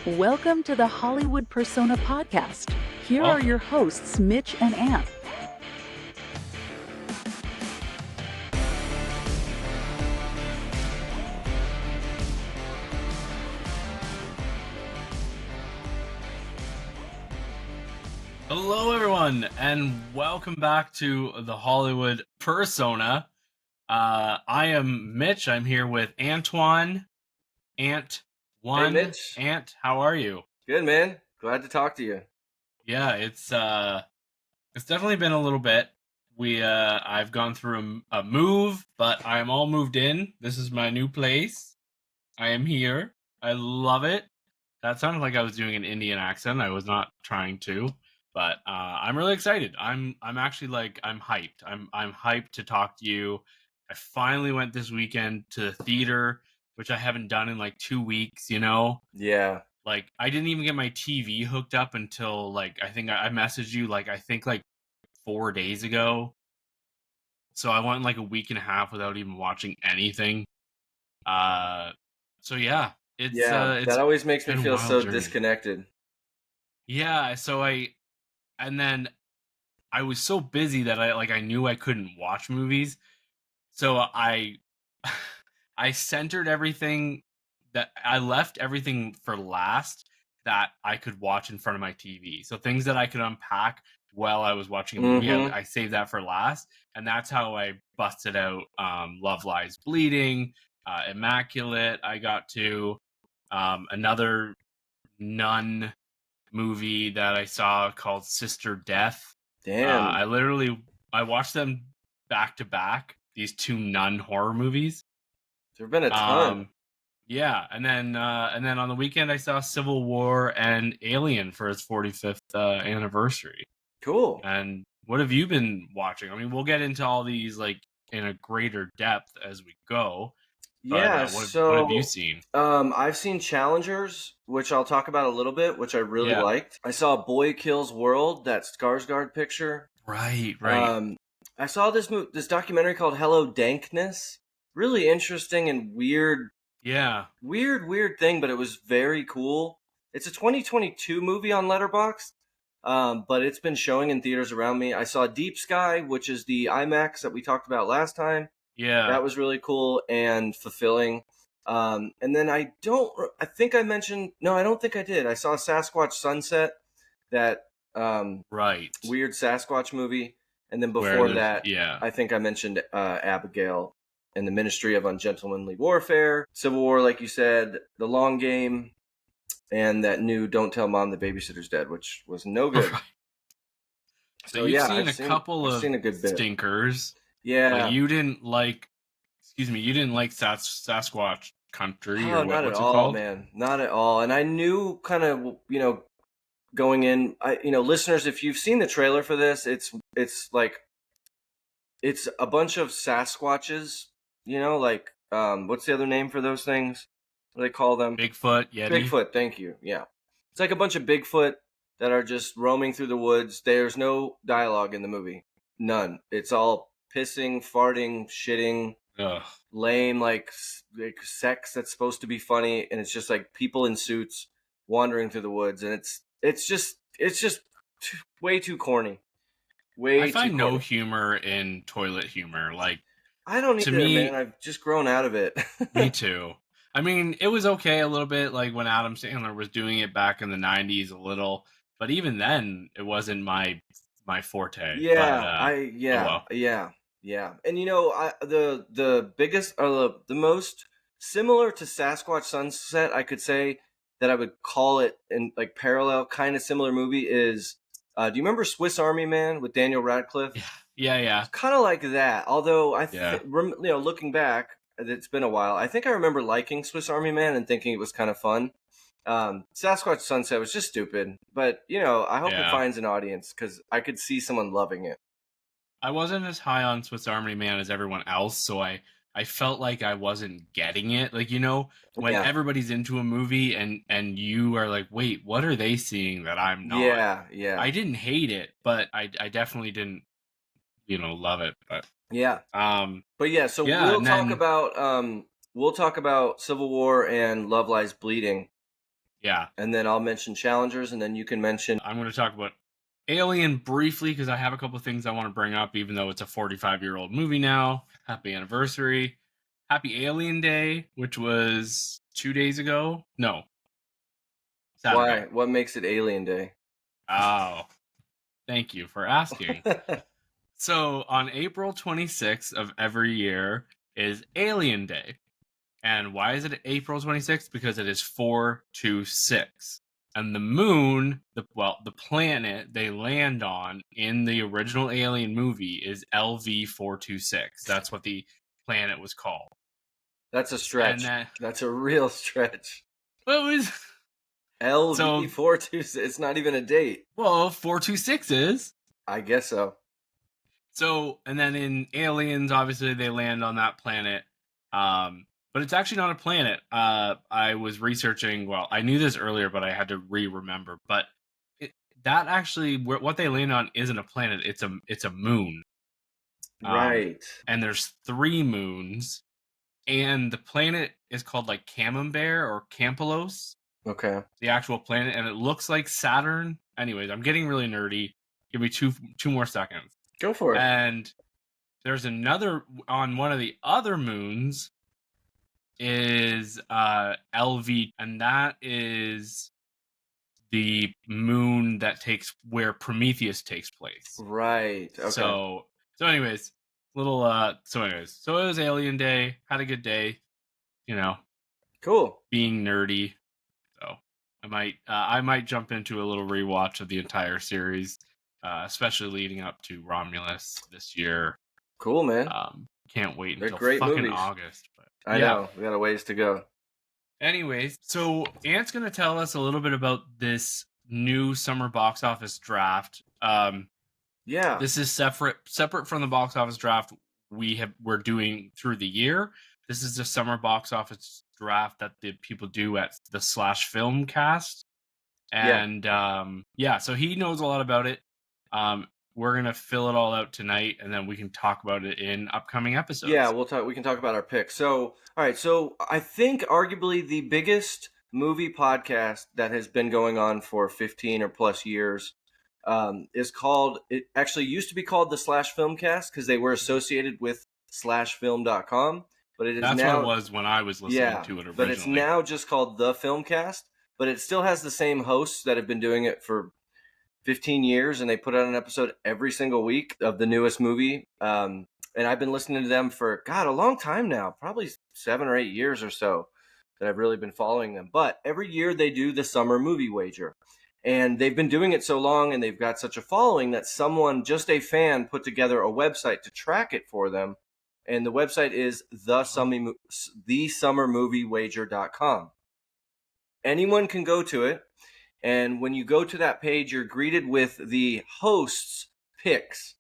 Welcome to the Hollywood Persona Podcast. Here are your hosts, Mitch and Ant. Hello, everyone, and welcome back to the Hollywood Persona. I am Mitch. I'm here with Antoine. Ant one. Hey, Mitch. Ant, how are you? Good, man. Glad to talk to you. Yeah, it's definitely been a little bit. I've gone through a move, but I'm all moved in. This is my new place. I am here. I love it. That sounded like I was doing an Indian accent. I was not trying to. But I'm really excited. I'm actually I'm hyped. I'm hyped to talk to you. I finally went this weekend to the theater, which I haven't done in like 2 weeks, you know? Yeah. Like, I didn't even get my TV hooked up until I think I messaged you 4 days ago. So I went a week and a half without even watching anything. So yeah. That always makes me feel so journey. Disconnected. Yeah, so and then I was so busy that I knew I couldn't watch movies. So I centered everything that I left everything for last that I could watch in front of my TV. So things that I could unpack while I was watching a movie, I saved that for last. And that's how I busted out Love Lies Bleeding, Immaculate. I got to another nun movie that I saw called Sister Death. Damn. I watched them back to back, these two nun horror movies. There have been a ton. Yeah, and then on the weekend I saw Civil War and Alien for its 45th anniversary. Cool. And what have you been watching? I mean, we'll get into all these in a greater depth as we go. Yeah, what have you seen? I've seen Challengers, which I'll talk about a little bit, which I really liked. I saw Boy Kills World, that Skarsgård picture. Right. I saw this documentary called Hello Dankness. Really interesting and weird. Yeah. Weird thing, but it was very cool. It's a 2022 movie on Letterboxd, but it's been showing in theaters around me. I saw Deep Sky, which is the IMAX that we talked about last time. Yeah. That was really cool and fulfilling. And then I don't think I did. I saw Sasquatch Sunset, that weird Sasquatch movie. And then before that, I think I mentioned Abigail and the Ministry of Ungentlemanly Warfare, Civil War, like you said, The Long Game, and that new Don't Tell Mom the Babysitter's Dead, which was no good. So you've seen a couple of stinkers. Yeah. But you didn't like Sasquatch Country, or not what's at it all, called? man. Not at all. And I knew kind of, going in, listeners, if you've seen the trailer for this, it's a bunch of Sasquatches, what's the other name for those things? What do they call them? Bigfoot, Yeti. Bigfoot, thank you. Yeah. It's like a bunch of Bigfoot that are just roaming through the woods. There's no dialogue in the movie. None. It's all pissing, farting, shitting, lame, like sex that's supposed to be funny, and it's just like people in suits wandering through the woods, and it's just way too corny. I find no humor in toilet humor. I don't either, man. I've just grown out of it. Me too. I mean, it was okay a little bit, when Adam Sandler was doing it back in the 90s a little, but even then, it wasn't my forte. Yeah, yeah. And the biggest, or the most similar to Sasquatch Sunset, I could say that I would call it in parallel, kind of similar movie is, do you remember Swiss Army Man with Daniel Radcliffe? Yeah. It's kind of like that. Although looking back, it's been a while. I think I remember liking Swiss Army Man and thinking it was kind of fun. Sasquatch Sunset was just stupid, but I hope it finds an audience, because I could see someone loving it. I wasn't as high on Swiss Army Man as everyone else, so I felt like I wasn't getting it. When everybody's into a movie and you are like, wait, what are they seeing that I'm not? Yeah. I didn't hate it, but I definitely didn't, love it. But we'll talk about Civil War and Love Lies Bleeding. Yeah. And then I'll mention challengers, and then you can mention... I'm going to talk about Alien briefly because I have a couple of things I want to bring up, even though it's a 45-year-old movie now. Happy anniversary. Happy Alien Day, which was 2 days ago. No. Saturday. Why? What makes it Alien Day? Oh, thank you for asking. So on April 26th of every year is Alien Day. And why is it April 26th? Because it is 426. And the moon, the planet they land on in the original Alien movie is LV-426. That's what the planet was called. That's a stretch. That's a real stretch. Well, it was LV-426. It's not even a date. Well, 426 is. I guess so. So, and then in Aliens, obviously they land on that planet. But it's actually not a planet. I was researching. Well, I knew this earlier, but I had to remember. But that actually, what they land on isn't a planet. It's a moon. Right. And there's 3 moons, and the planet is called like Camembert or Campelos. Okay. The actual planet, and it looks like Saturn. Anyways, I'm getting really nerdy. Give me two more seconds. Go for it. And there's another on one of the other moons is LV, and that is the moon that where Prometheus takes place. Right. Okay. So anyways, so it was Alien Day. Had a good day, Cool. being nerdy. So I might jump into a little rewatch of the entire series, especially leading up to Romulus this year. Cool, man. Can't wait They're until great fucking movies. August. But I know. We got a ways to go. Anyways, so Ant's going to tell us a little bit about this new summer box office draft. Yeah. This is separate from the box office draft we're doing through the year. This is the summer box office draft that the people do at the /Filmcast. And so he knows a lot about it. We're gonna fill it all out tonight, and then we can talk about it in upcoming episodes. Yeah, we can talk about our picks. So, all right. So, I think arguably the biggest movie podcast that has been going on for 15 or plus years is called. It actually used to be called the /Filmcast because they were associated with /film.com, but it is That's now what it was when I was listening to it originally. But it's now just called the Filmcast. But it still has the same hosts that have been doing it for 15 years, and they put out an episode every single week of the newest movie. And I've been listening to them for, a long time now, probably 7 or 8 years or so that I've really been following them. But every year they do the summer movie wager. And they've been doing it so long, and they've got such a following that someone, just a fan, put together a website to track it for them. And the website is thesummermoviewager.com. Anyone can go to it. And when you go to that page, you're greeted with the host's picks.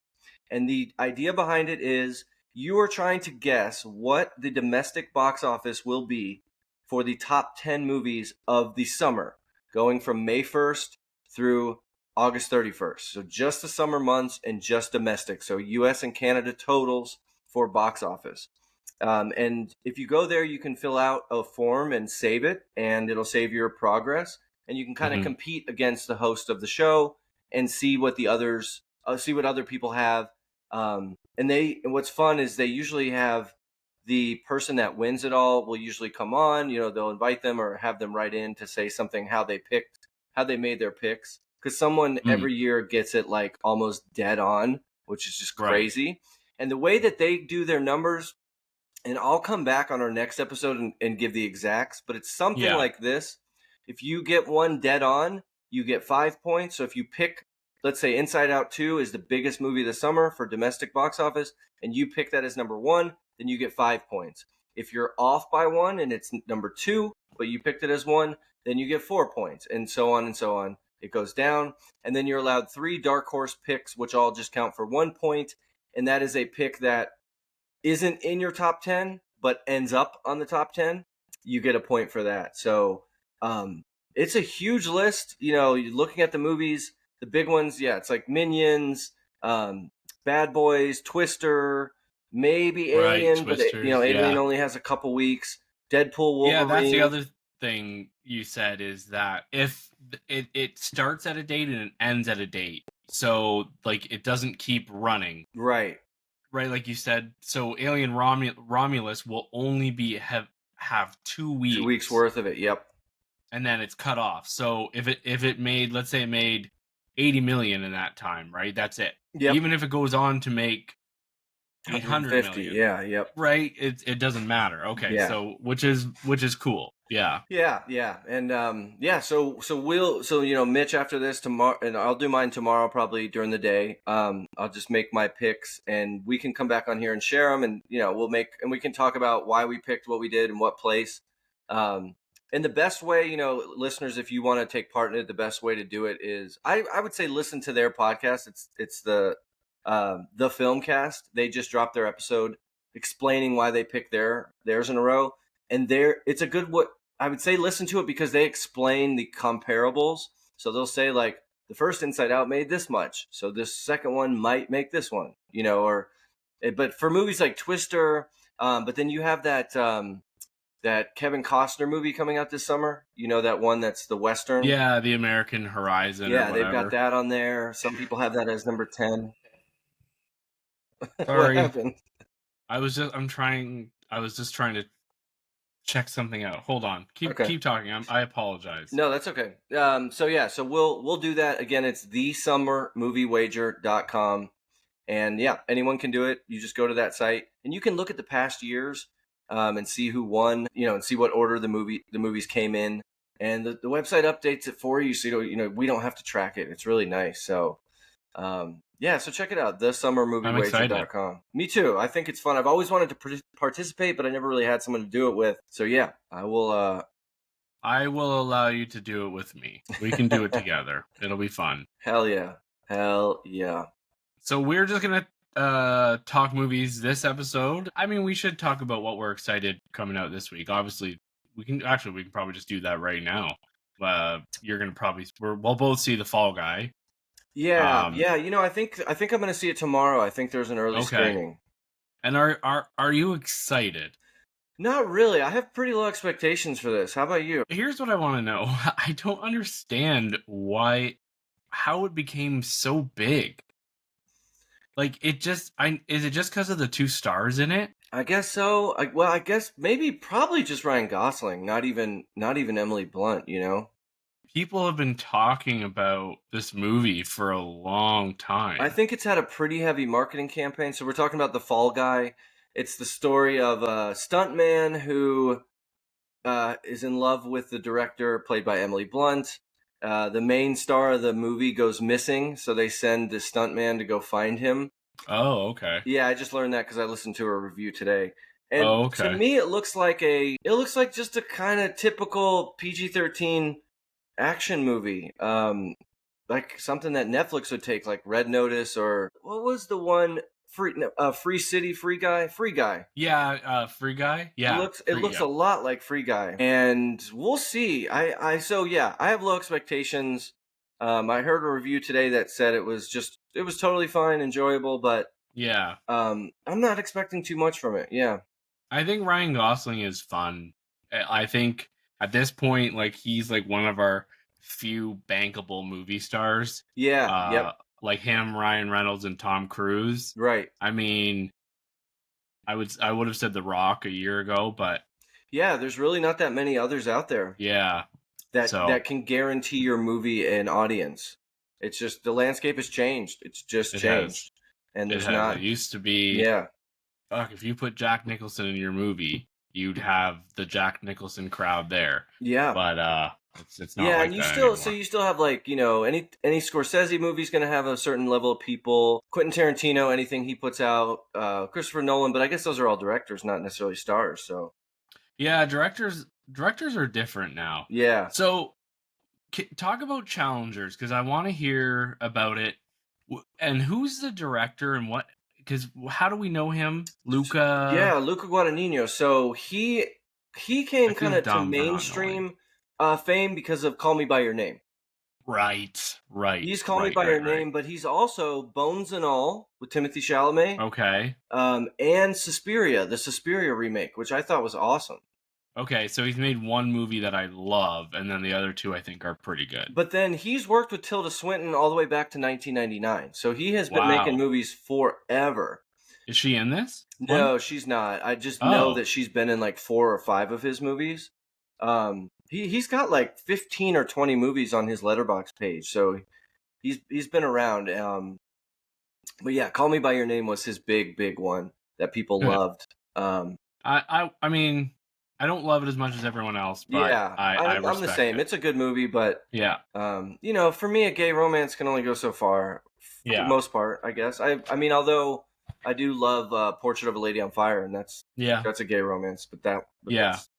And the idea behind it is you are trying to guess what the domestic box office will be for the top 10 movies of the summer, going from May 1st through August 31st. So just the summer months and just domestic. So US and Canada totals for box office. And if you go there, you can fill out a form and save it, and it'll save your progress. And you can kind of compete against the host of the show and see what other people have. And what's fun is they usually have the person that wins it all will usually come on. They'll invite them or have them write in to say something, how they made their picks. Because someone every year gets it like almost dead on, which is just crazy. Right. And the way that they do their numbers, and I'll come back on our next episode and give the exacts, but it's something like this. If you get one dead on, you get 5 points. So if you pick, let's say Inside Out 2 is the biggest movie of the summer for domestic box office, and you pick that as number 1, then you get 5 points. If you're off by 1 and it's number 2, but you picked it as 1, then you get 4 points, and so on and so on. It goes down, and then you're allowed 3 dark horse picks, which all just count for 1 point, and that is a pick that isn't in your top 10, but ends up on the top 10. You get a point for that. So, it's a huge list. You're looking at the movies, the big ones. Yeah, it's like Minions, Bad Boys, Twister, maybe Alien, but Alien only has a couple weeks. Deadpool, Wolverine. Yeah, that's thing you said is that if it starts at a date and it ends at a date, so like it doesn't keep running. Right. Right, like you said. So Alien Romulus will only be have 2 weeks. 2 weeks worth of it. Yep. And then it's cut off. So if it made, let's say it made 80 million in that time, right? That's it. Yep. Even if it goes on to make 800 million. Yeah, yep. Right? It doesn't matter. Okay, Yeah. so which is cool. Yeah. Yeah. And so Mitch after this tomorrow, and I'll do mine tomorrow probably during the day. I'll just make my picks and we can come back on here and share them, and we can talk about why we picked what we did and what place. And the best way, listeners, if you want to take part in it, the best way to do it is I would say listen to their podcast. It's the Filmcast. They just dropped their episode explaining why they picked theirs in a row. And it's a good I would say listen to it because they explain the comparables. So they'll say like the first Inside Out made this much, so this second one might make this one, but for movies like Twister, but then you have that Kevin Costner movie coming out this summer. That one that's the Western. Yeah, the American Horizon. Yeah, they've got that on there. Some people have that as number 10. Sorry. What happened? I was just trying to check something out. Hold on. Keep talking. I apologize. No, that's okay. So we'll do that again. It's thesummermoviewager.com, and yeah, anyone can do it. You just go to that site and you can look at the past years and see who won, and see what order the movies came in, and the website updates it for you, so we don't have to track it. It's really nice. So so check it out, thesummermoviewager.com. Me too. I think it's fun. I've always wanted to participate, but I never really had someone to do it with. So yeah, I will allow you to do it with me. We can do it together. It'll be fun. Hell yeah. So we're just going to talk movies this episode. I mean, we should talk about what we're excited coming out this week. Obviously, we can probably just do that right now. You're going to we'll both see The Fall Guy. Yeah. I think I'm going to see it tomorrow. I think there's an early screening. And are you excited? Not really. I have pretty low expectations for this. How about you? Here's what I want to know. I don't understand how it became so big. Like is it just because of the 2 stars in it? I guess so. I guess probably just Ryan Gosling, not even Emily Blunt, People have been talking about this movie for a long time. I think it's had a pretty heavy marketing campaign. So we're talking about The Fall Guy. It's the story of a stuntman who is in love with the director, played by Emily Blunt. The main star of the movie goes missing, so they send the stuntman to go find him. Oh, okay. Yeah, I just learned that because I listened to a review today. And to me, it looks like just a kind of typical PG-13 action movie, like something that Netflix would take, like Red Notice, or what was the one, Free City, Free Guy. Yeah, Free Guy. Yeah, it looks a lot like Free Guy, and we'll see. I have low expectations. I heard a review today that said it was totally fine, enjoyable, but yeah, I'm not expecting too much from it. Yeah, I think Ryan Gosling is fun. I think at this point, like, he's like one of our few bankable movie stars. Yeah, yep. Like him, Ryan Reynolds, and Tom Cruise. Right. I mean, I would have said The Rock a year ago, but yeah, there's really not that many others out there. Yeah. That can guarantee your movie an audience. It's just the landscape has changed. It's just changed. And there's not. It used to be. Yeah. Fuck, if you put Jack Nicholson in your movie, you'd have the Jack Nicholson crowd there. Yeah. But it's not. Yeah, like and you still have, like, any Scorsese movie's going to have a certain level of people. Quentin Tarantino, anything he puts out. Christopher Nolan, but I guess those are all directors, not necessarily stars. So. Yeah, directors are different now. Yeah. So talk about challengers, because I want to hear about it. And who's the director and what? Because how do we know him? Luca. Yeah, Luca Guadagnino. So he came kind of to mainstream fame because of Call Me by Your Name. Right. He's Call Me by Your Name, but he's also Bones and All with Timothée Chalamet. Okay. And Suspiria, the Suspiria remake, which I thought was awesome. Okay, so he's made one movie that I love, and then the other two I think are pretty good. But then he's worked with Tilda Swinton all the way back to 1999. So he has been making Wow. movies forever. Is she in this one? No, she's not. I just know Oh. that she's been in like 4 or 5 of his movies. He's got like 15 or 20 movies on his Letterboxd page. So he's been around. But yeah, Call Me by Your Name was his big one that people Good. loved. I mean, I don't love it as much as everyone else, but yeah, I I'm the respect same. it. It's a good movie, but Yeah. you know, for me, a gay romance can only go so far. For the Yeah. most part, I guess. I mean, although I do love Portrait of a Lady on Fire, and that's a gay romance, but that's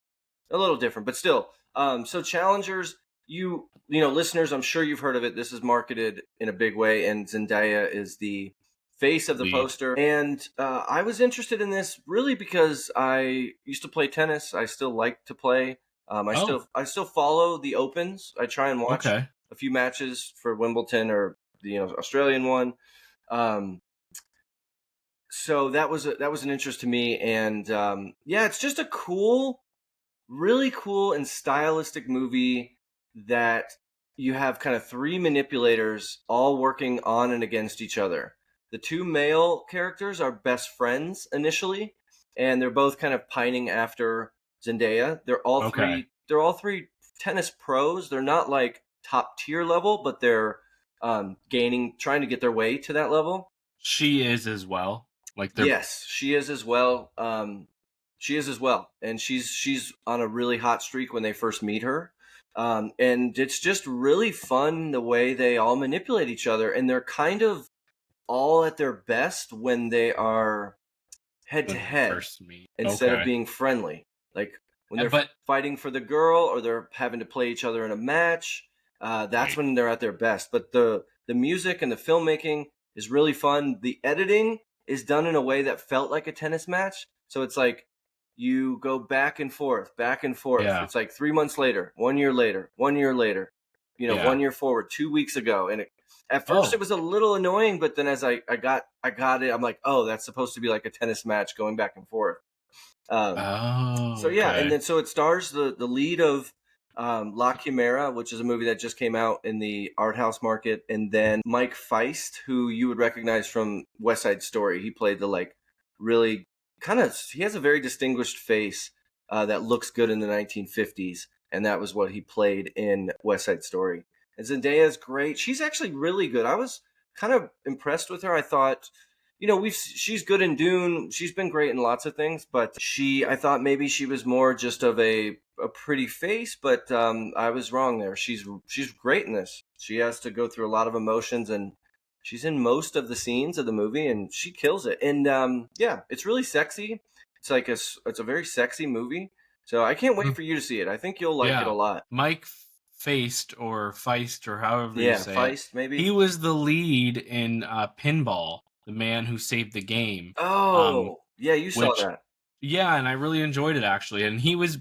a little different. But still, so Challengers, you know, listeners, I'm sure you've heard of it. This is marketed in a big way, and Zendaya is the face of the poster. And I was interested in this really because I used to play tennis. I still like to play. I still follow the Opens. I try and watch a few matches for Wimbledon or the Australian one. So that was an interest to me, and yeah, it's just a really cool and stylistic movie that you have kind of 3 manipulators all working on and against each other. The 2 male characters are best friends initially, and they're both kind of pining after Zendaya. They're all three tennis pros. They're not like top tier level, but they're trying to get their way to that level. She is as well. Yes, she is as well. She is as well, and she's on a really hot streak when they first meet her. And it's just really fun the way they all manipulate each other, and they're kind of all at their best when they are head to head instead of being friendly. Like when they're fighting for the girl or they're having to play each other in a match, that's when they're at their best. But the music and the filmmaking is really fun. The editing is done in a way that felt like a tennis match. So it's like you go back and forth. Yeah. It's like 3 months later, 1 year later, 1 year later, 1 year forward, 2 weeks ago. And at first it was a little annoying, but then as I got it, I'm like, oh, that's supposed to be like a tennis match going back and forth. So yeah, and then so it stars the lead of La Chimera, which is a movie that just came out in the art house market, and then Mike Feist, who you would recognize from West Side Story. He played the like really he has a very distinguished face that looks good in the 1950s, and that was what he played in West Side Story. And Zendaya's great. She's actually really good. I was kind of impressed with her. I thought, she's good in Dune. She's been great in lots of things, but I thought maybe she was more just of a pretty face, but I was wrong there. She's great in this. She has to go through a lot of emotions, and she's in most of the scenes of the movie, and she kills it. And yeah, it's really sexy. It's like it's a very sexy movie. So I can't wait for you to see it. I think you'll like it a lot. Mike Feist or however you say Feist, it. Maybe. He was the lead in Pinball, The Man Who Saved the Game. Oh, yeah, you saw that. Yeah, and I really enjoyed it actually. And he was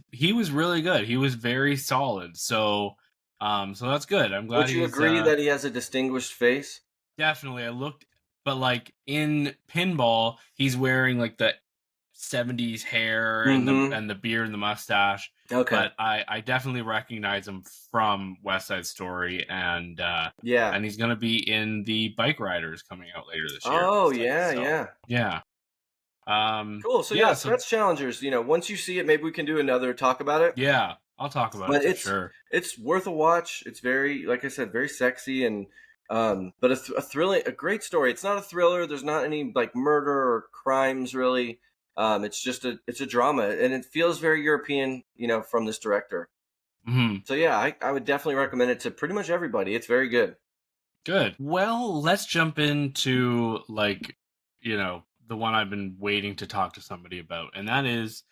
really good. He was very solid. So so that's good. I'm glad. Would you agree that he has a distinguished face? Definitely. I looked, but like in Pinball, he's wearing like the 70s hair and the beard and the mustache. Okay. But I definitely recognize him from West Side Story, and and he's gonna be in the Bike Riders coming out later this year. Oh yeah. Cool. So so that's Challengers. Once you see it, maybe we can do another talk about it. Yeah, I'll talk about it for sure. It's worth a watch. It's very, like I said, very sexy and but a great story. It's not a thriller. There's not any like murder or crimes really. It's just it's a drama, and it feels very European, from this director. Mm-hmm. So yeah, I would definitely recommend it to pretty much everybody. It's very good. Good. Well, let's jump into the one I've been waiting to talk to somebody about, and that is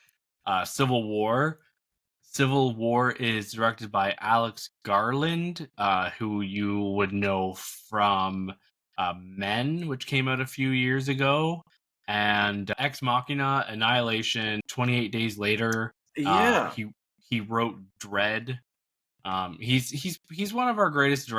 Civil War. Civil War is directed by Alex Garland, who you would know from Men, which came out a few years ago, and Ex Machina, Annihilation, 28 Days Later. Yeah. He wrote Dread. He's one of our greatest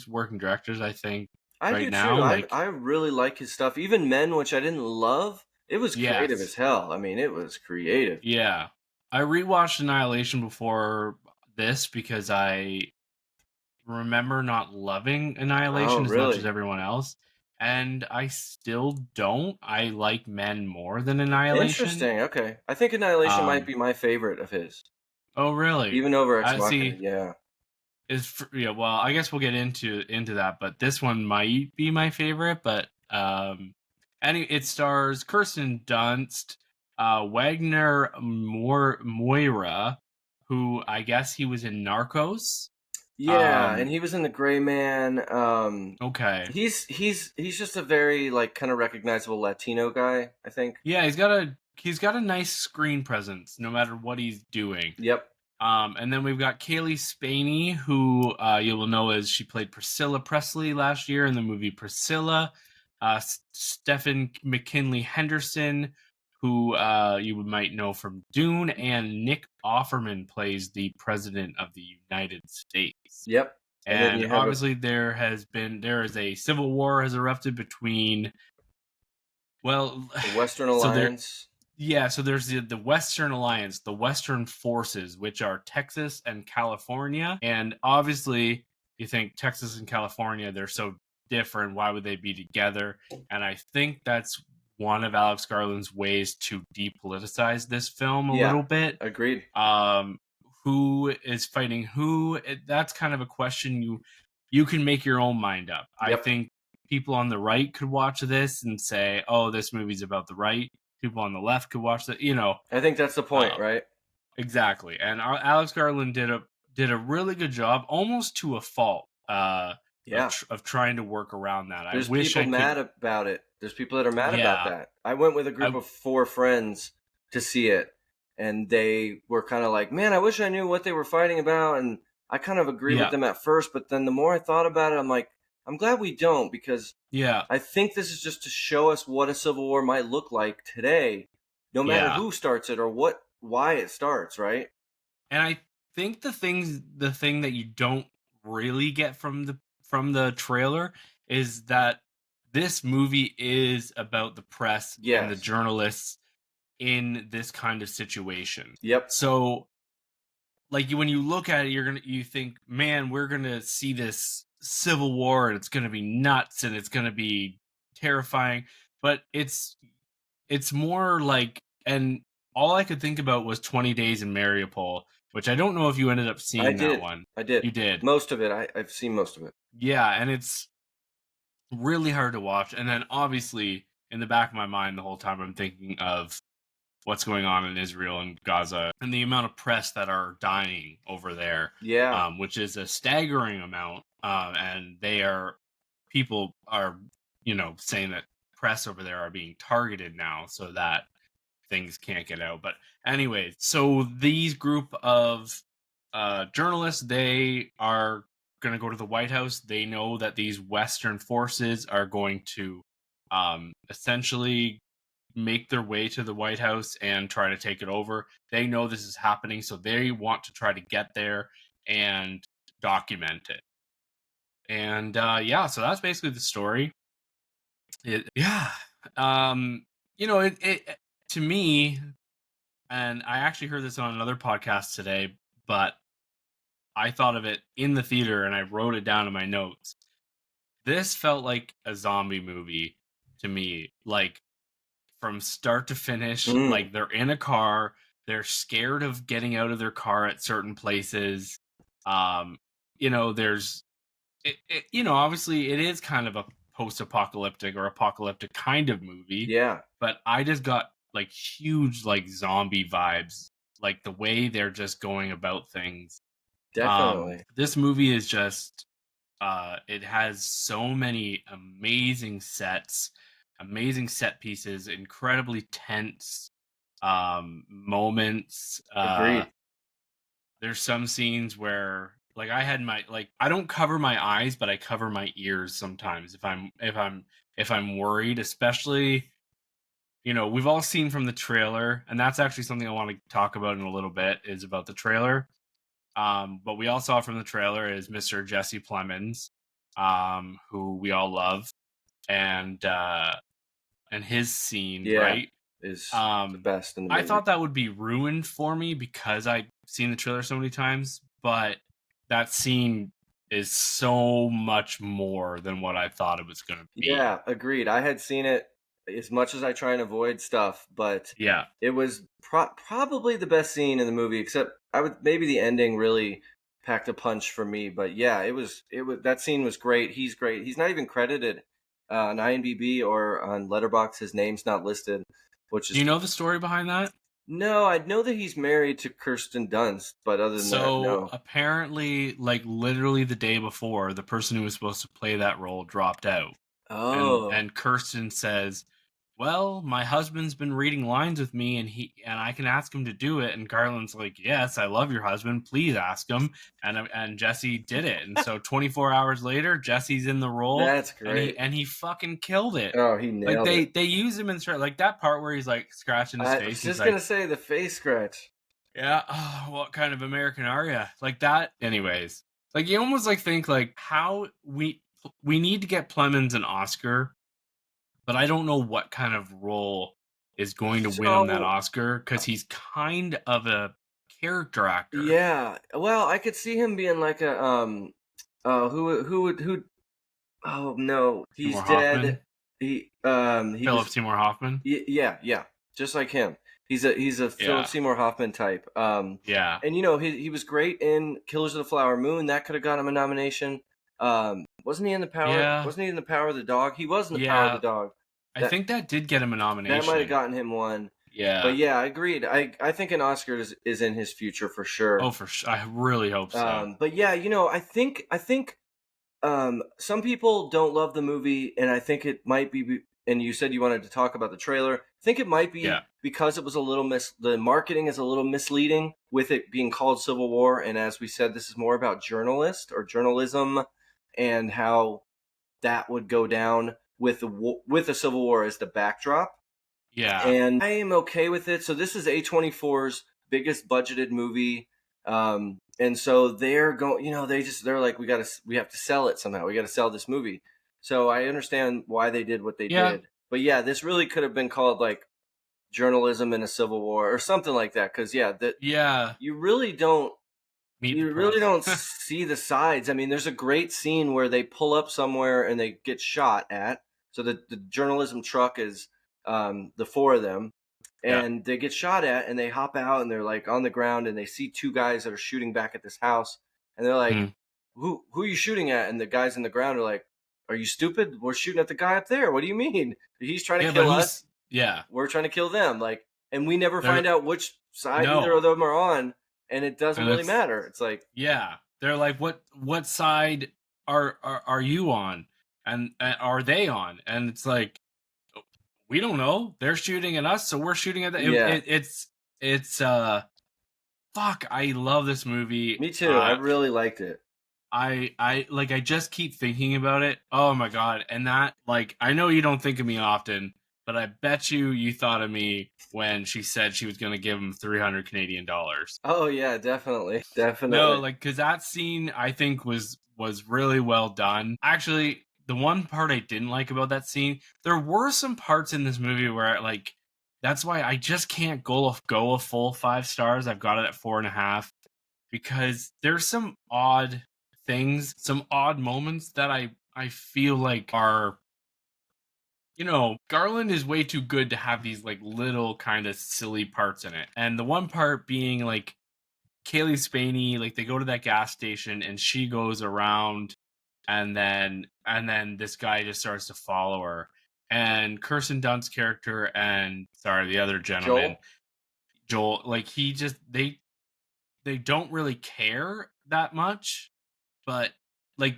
working directors, I think. I do now. Too. I really like his stuff. Even Men, which I didn't love, it was creative as hell. I mean, it was creative. Yeah. I rewatched Annihilation before this because I remember not loving Oh, Annihilation as much as really? everyone else, and I still don't. I like Men more than Annihilation. Interesting. Okay, I think Annihilation might Um, be my favorite of his, oh really? even over Ex I Machina. see. Yeah. Yeah, well, I guess we'll get into that, but this one might be my favorite. But it stars Kirsten Dunst, Wagner Moira, who I guess he was in Narcos. Yeah, and he was in The Gray Man. Okay. He's just a very like kind of recognizable Latino guy, I think. Yeah, he's got a nice screen presence no matter what he's doing. Yep. And then we've got Kaylee Spaney, who you will know as she played Priscilla Presley last year in the movie Priscilla. Stephen McKinley Henderson, who you might know from Dune, and Nick Offerman plays the President of the United States. Yep. And then And you have obviously there is a civil war has erupted between, well, the Western so there Alliance. yeah, so there's the Western Alliance, the Western Forces, which are Texas and California. And obviously, you think Texas and California, they're so different. Why would they be together? And I think that's one of Alex Garland's ways to depoliticize this film a little bit. Agreed. Who is fighting who? That's kind of a question you can make your own mind up. Yep. I think people on the right could watch this and say, "Oh, this movie's about the right." People on the left could watch that. I think that's the point, right? Exactly. And Alex Garland did a really good job, almost to a fault, of trying to work around that. There's I wish people I could. mad about it. There's people that are mad Yeah. about that. I went with a group of 4 friends to see it, and they were kind of like, "Man, I wish I knew what they were fighting about." And I kind of agreed with them at first, but then the more I thought about it, I'm like, I'm glad we don't, because I think this is just to show us what a civil war might look like today, no matter who starts it or why it starts, right? And I think the thing that you don't really get from the trailer is that this movie is about the press and the journalists in this kind of situation. Yep. So, like, when you look at it, you think, man, we're gonna see this civil war and it's gonna be nuts and it's gonna be terrifying. But it's more like, and all I could think about was 20 Days in Mariupol, which I don't know if you ended up seeing that one. I did. You did. Most of it. I've seen most of it. Yeah, and it's really hard to watch. And then obviously in the back of my mind the whole time I'm thinking of what's going on in Israel and Gaza and the amount of press that are dying over there. Yeah. Which is a staggering amount. And people are, saying that press over there are being targeted now so that things can't get out. But anyway, so these group of journalists, they are going to go to the White House. They know that these Western forces are going to essentially make their way to the White House and try to take it over. They know this is happening, so they want to try to get there and document it. And so that's basically the story. It to me, and I actually heard this on another podcast today, but I thought of it in the theater and I wrote it down in my notes. This felt like a zombie movie to me, like from start to finish. Like they're in a car, they're scared of getting out of their car at certain places. There's obviously it is kind of a post-apocalyptic or apocalyptic kind of movie. Yeah. But I just got like huge like zombie vibes, like the way they're just going about things. Definitely. This movie is just it has so many amazing sets, amazing set pieces, incredibly tense moments. Agreed. There's some scenes where like I don't cover my eyes, but I cover my ears sometimes if I'm worried, especially we've all seen from the trailer, and that's actually something I want to talk about in a little bit, is about the trailer. But we all saw from the trailer is Mr. Jesse Plemons, who we all love, and his scene, right? is the best in the movie. I thought that would be ruined for me because I've seen the trailer so many times, but that scene is so much more than what I thought it was going to be. Yeah, agreed. I had seen it as much as I try and avoid stuff, but yeah, it was probably the best scene in the movie, except maybe the ending really packed a punch for me. But yeah, it was that scene was great. He's great. He's not even credited on IMDb or on Letterboxd. His name's not listed, which is. Do you know the story behind that? No, I know that he's married to Kirsten Dunst, but other than that, no. So apparently, like literally the day before, the person who was supposed to play that role dropped out. Oh. And Kirsten says, well, my husband's been reading lines with me and I can ask him to do it. And Garland's like, yes, I love your husband. Please ask him. And Jesse did it. And so 24 hours later, Jesse's in the role. That's great. And he fucking killed it. Oh, he nailed it. They use him in like that part where he's like scratching his face. I was just going to say the face scratch. Yeah. Oh, what kind of American are you? Like that. Anyways, like you almost like think like how we need to get Plemons an Oscar. But I don't know what kind of role is going to win him that Oscar because he's kind of a character actor. Yeah, well, I could see him being like a who? Oh no, he's Seymour dead. Hoffman? Philip Seymour Hoffman. Yeah, just like him. He's a Philip Seymour Hoffman type. Yeah, and he was great in Killers of the Flower Moon. That could have got him a nomination. Wasn't he in the Power? Yeah. Wasn't he in the Power of the Dog? He was in the Power of the Dog. I think that did get him a nomination. That might have gotten him one. Yeah. But yeah, I agreed. I think an Oscar is in his future for sure. Oh, for sure. I really hope so. But yeah, I think some people don't love the movie, and I think it might be. And you said you wanted to talk about the trailer. I think it might be because it was a little the marketing is a little misleading with it being called Civil War, and as we said, this is more about journalism and how that would go down with the Civil War as the backdrop. Yeah. And I am okay with it. So this is A24's biggest budgeted movie. And so they're going, they're like, we have to sell it somehow. We got to sell this movie. So I understand why they did what they did. But yeah, this really could have been called like journalism in a Civil War or something like that. Cause you really don't, see the sides. I mean, there's a great scene where they pull up somewhere and they get shot at. So the journalism truck is the four of them, and they get shot at, and they hop out, and they're like on the ground, and they see two guys that are shooting back at this house, and they're like, "Who are you shooting at?" And the guys in the ground are like, "Are you stupid? We're shooting at the guy up there. What do you mean? He's trying to kill us. Yeah, we're trying to kill them." Like, and we never find out which side either of them are on, and it doesn't really matter. It's like, they're like, what side are you on? And are they on? And it's like, we don't know. They're shooting at us, so we're shooting at them. It's fuck. I love this movie. Me too. I really liked it. I just keep thinking about it. Oh my god! And that, like, I know you don't think of me often, but I bet you thought of me when she said she was going to give him 300 Canadian dollars. Oh yeah, definitely. No, like, because that scene I think was really well done. Actually, the one part I didn't like about that scene, there were some parts in this movie where, like, that's why I just can't go a full 5 stars. I've got it at 4.5 because there's some odd things, some odd moments that I feel like are, Garland is way too good to have these like little kind of silly parts in it. And the one part being like Kaylee Spaney, like they go to that gas station and she goes around. And then this guy just starts to follow her. And Kirsten Dunst's character and the other gentleman, Joel, like they don't really care that much, but like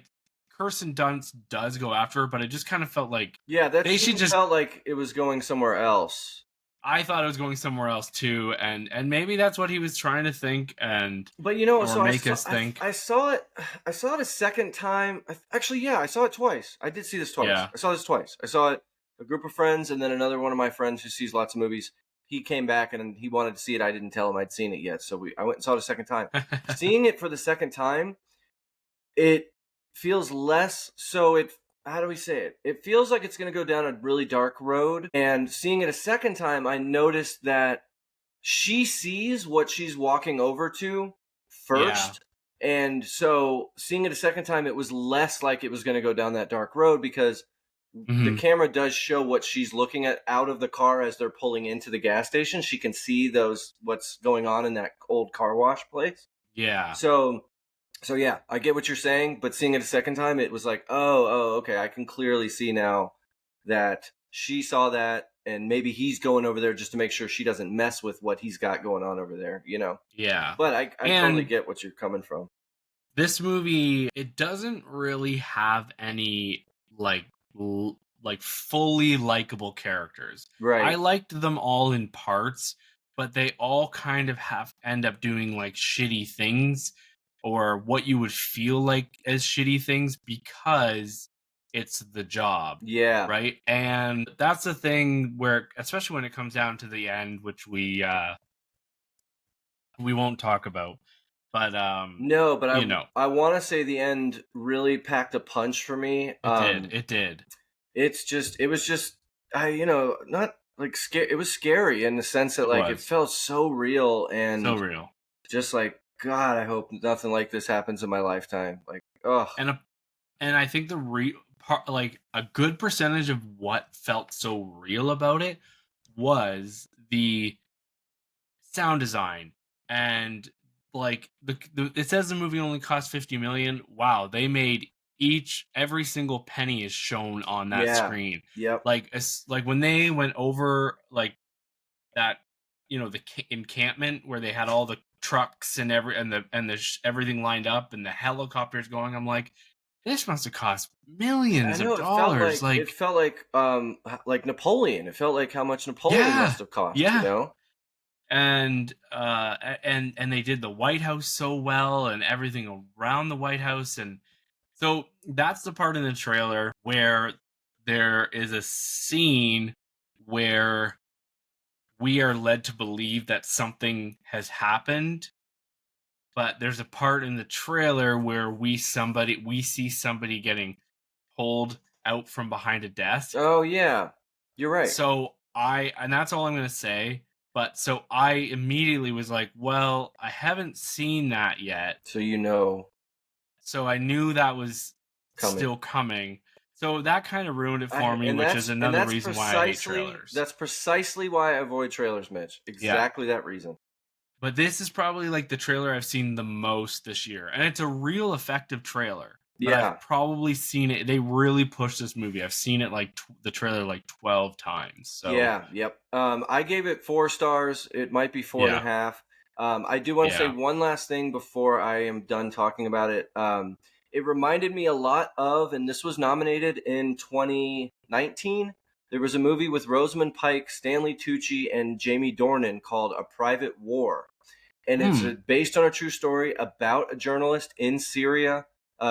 Kirsten Dunst does go after her, but it just kind of felt like felt like it was going somewhere else. I thought it was going somewhere else too, and maybe that's what he was trying to think, think. I saw it a second time. I saw it twice. I did see this twice. Yeah. I saw this twice. I saw it a group of friends, and then another one of my friends who sees lots of movies. He came back and he wanted to see it. I didn't tell him I'd seen it yet, so I went and saw it a second time. Seeing it for the second time, it feels less. So how do we say it? It feels like it's going to go down a really dark road. And seeing it a second time, I noticed that she sees what she's walking over to first. Yeah. And so seeing it a second time, it was less like it was going to go down that dark road because the camera does show what she's looking at out of the car as they're pulling into the gas station. She can see what's going on in that old car wash place. Yeah. So yeah, I get what you're saying, but seeing it a second time, it was like, oh, okay, I can clearly see now that she saw that, and maybe he's going over there just to make sure she doesn't mess with what he's got going on over there, you know? Yeah. But I totally get what you're coming from. This movie, it doesn't really have any, like fully likable characters. Right. I liked them all in parts, but they all kind of end up doing like shitty things or what you would feel like as shitty things because it's the job. Yeah. Right? And that's the thing where, especially when it comes down to the end, which we won't talk about. But no, but I want to say the end really packed a punch for me. It did. It was just not like scary. It was scary in the sense that it felt so real and so real. Just like, God, I hope nothing like this happens in my lifetime. Like, oh. And I think a good percentage of what felt so real about it was the sound design and like it says the movie only cost $50 million. Wow, they made every single penny is shown on that screen. Yep. Like when they went over like that, the encampment where they had all the trucks and everything lined up and the helicopters going. I'm like, this must have cost millions of dollars. It felt like Napoleon. It felt like how much Napoleon must have cost. Yeah. You know? And they did the White House so well and everything around the White House. And so that's the part in the trailer where there is a scene where we are led to believe that something has happened. But there's a part in the trailer where we see somebody getting pulled out from behind a desk. Oh yeah, you're right. So and that's all I'm going to say. But so I immediately was like, well, I haven't seen that yet. So I knew that was still coming. So that kind of ruined it for me, which is another reason why I hate trailers. That's precisely why I avoid trailers, Mitch. Exactly that reason. But this is probably like the trailer I've seen the most this year. And it's a real effective trailer. Yeah. I've probably seen it. They really pushed this movie. I've seen it the trailer 12 times. So yeah, yep. I gave it 4 stars. It might be 4.5. I do want to say one last thing before I am done talking about it. It reminded me a lot of, and this was nominated in 2019. There was a movie with Rosamund Pike, Stanley Tucci, and Jamie Dornan called A Private War. And it's based on a true story about a journalist in Syria.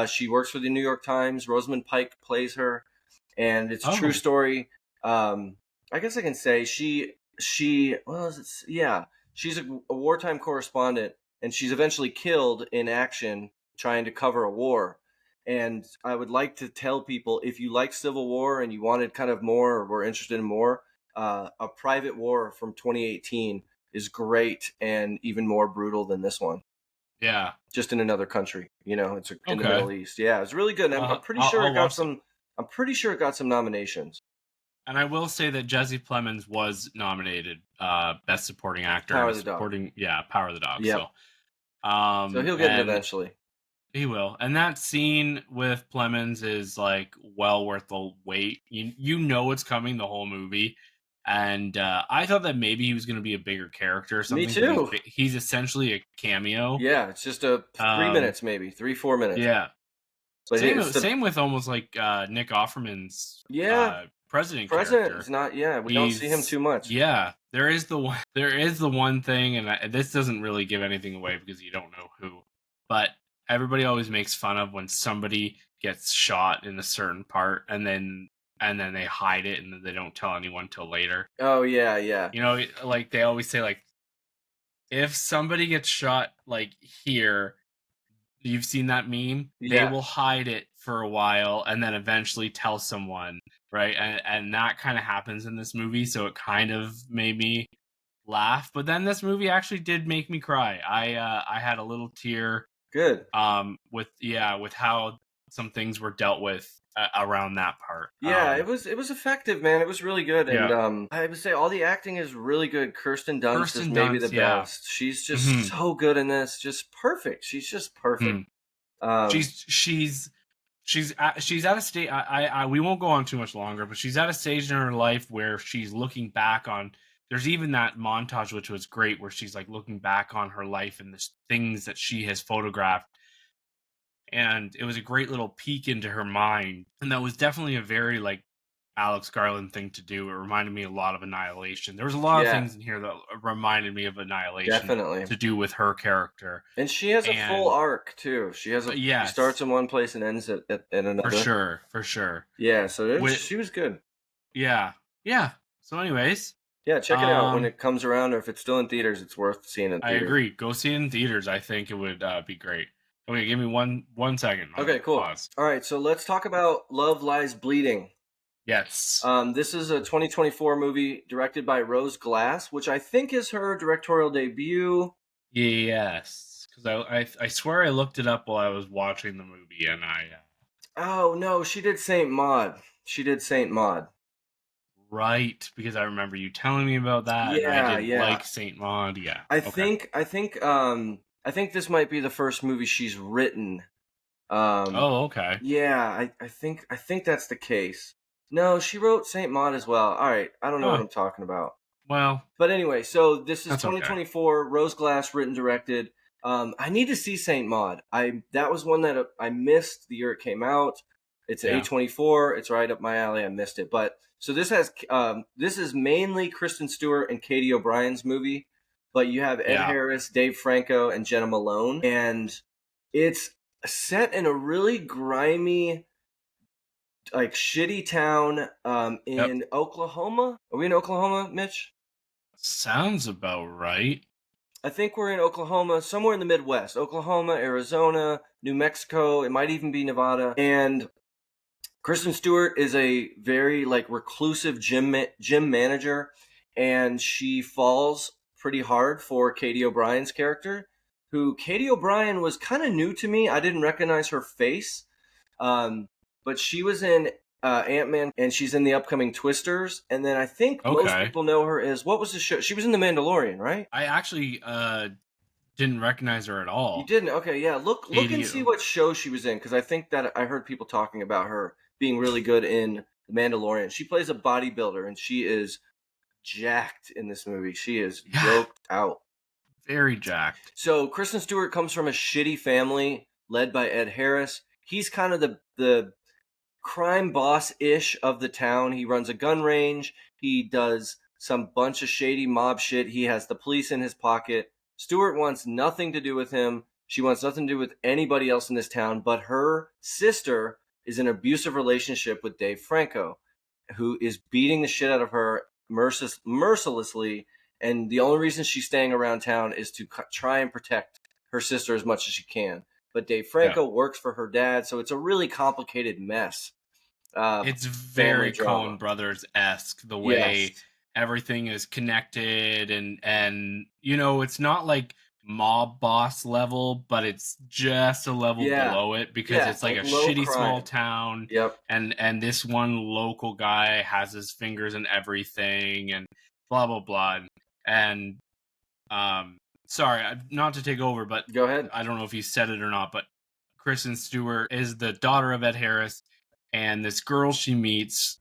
She works for the New York Times. Rosamund Pike plays her. And it's a true story. I guess I can say she's a wartime correspondent, and she's eventually killed in action trying to cover a war. And I would like to tell people, if you like Civil War and you wanted kind of more or were interested in more, A Private War from 2018 is great and even more brutal than this one. Yeah. Just in another country, it's in the Middle East. Yeah, it's really good. And I'm pretty sure it got some. I'm pretty sure it got some nominations. And I will say that Jesse Plemons was nominated Best Supporting Actor. Power of the Dog. Power of the Dog. Yep. So he'll get it eventually. He will. And that scene with Plemons is well worth the wait. You know it's coming the whole movie. And I thought that maybe he was going to be a bigger character or something. Me too. He's essentially a cameo. Yeah, it's just 3 minutes, maybe 3-4 minutes. Yeah. But same with almost Nick Offerman's president character. Is not. Yeah, we don't see him too much. Yeah, there is the one thing, and this doesn't really give anything away because you don't know who. But everybody always makes fun of when somebody gets shot in a certain part, and then they hide it and they don't tell anyone till later. Oh yeah. They always say if somebody gets shot here, you've seen that meme. Yeah. They will hide it for a while and then eventually tell someone, right? And that kind of happens in this movie, so it kind of made me laugh. But then this movie actually did make me cry. I had a little tear. Good. With how some things were dealt with around that part. Yeah, it was effective, man. It was really good, and I would say all the acting is really good. Kirsten Dunst is maybe the best. She's just so good in this, just perfect. She's just perfect. She's at a stage. I we won't go on too much longer, but she's at a stage in her life where she's looking back on. There's even that montage which was great, where she's like looking back on her life and the things that she has photographed. And it was a great little peek into her mind. And that was definitely a very like Alex Garland thing to do. It reminded me a lot of Annihilation. There was a lot of things in here that reminded me of Annihilation. Definitely. To do with her character. And she has a full arc too. She has she starts in one place and ends at another. For sure. Yeah, so she was good. Yeah. So anyways. Yeah, check it out when it comes around, or if it's still in theaters, it's worth seeing in theaters. I agree. Go see it in theaters. I think it would be great. Okay, give me one second. Okay, cool. Pause. All right, so let's talk about Love Lies Bleeding. Yes. This is a 2024 movie directed by Rose Glass, which I think is her directorial debut. Yes, because I swear I looked it up while I was watching the movie, and Oh no, she did Saint Maud. Right, because I remember you telling me about that. Yeah, and I didn't like Saint Maud. Yeah, I think this might be the first movie she's written. Okay. Yeah, I think that's the case. No, she wrote Saint Maud as well. All right, I don't know what I'm talking about. Well, but anyway, so this is 2024. Okay. Rose Glass written, directed. I need to see Saint Maud. That was one that I missed the year it came out. It's A24. It's right up my alley. I missed it, but. So this is mainly Kristen Stewart and Katie O'Brien's movie, but you have Ed Harris, Dave Franco, and Jenna Malone, and it's set in a really grimy, like shitty town in Oklahoma. Are we in Oklahoma, Mitch? Sounds about right. I think we're in Oklahoma, somewhere in the Midwest. Oklahoma, Arizona, New Mexico. It might even be Nevada, and Kristen Stewart is a very like reclusive gym manager, and she falls pretty hard for Katie O'Brien's character, who Katie O'Brien was kind of new to me. I didn't recognize her face, but she was in Ant-Man, and she's in the upcoming Twisters, and then I think most people know her as, what was the show? She was in The Mandalorian, right? I actually didn't recognize her at all. You didn't? Okay, yeah. Look and see what show she was in, because I think that I heard people talking about her being really good in The Mandalorian. She plays a bodybuilder, and she is jacked in this movie. She is yoked out. Very jacked. So Kristen Stewart comes from a shitty family led by Ed Harris. He's kind of the crime boss-ish of the town. He runs a gun range. He does some bunch of shady mob shit. He has the police in his pocket. Stewart wants nothing to do with him. She wants nothing to do with anybody else in this town, but her sister is in an abusive relationship with Dave Franco, who is beating the shit out of her mercilessly, and the only reason she's staying around town is to try and protect her sister as much as she can. But Dave Franco works for her dad, so it's a really complicated mess. It's very Coen Brothers-esque, the way everything is connected, and you know, it's not like mob boss level, but it's just a level below it, because it's like a shitty small town. And this one local guy has his fingers in everything, and blah blah blah. And sorry, not to take over, but go ahead. I don't know if you said it or not, but Kristen Stewart is the daughter of Ed Harris, and this girl she meets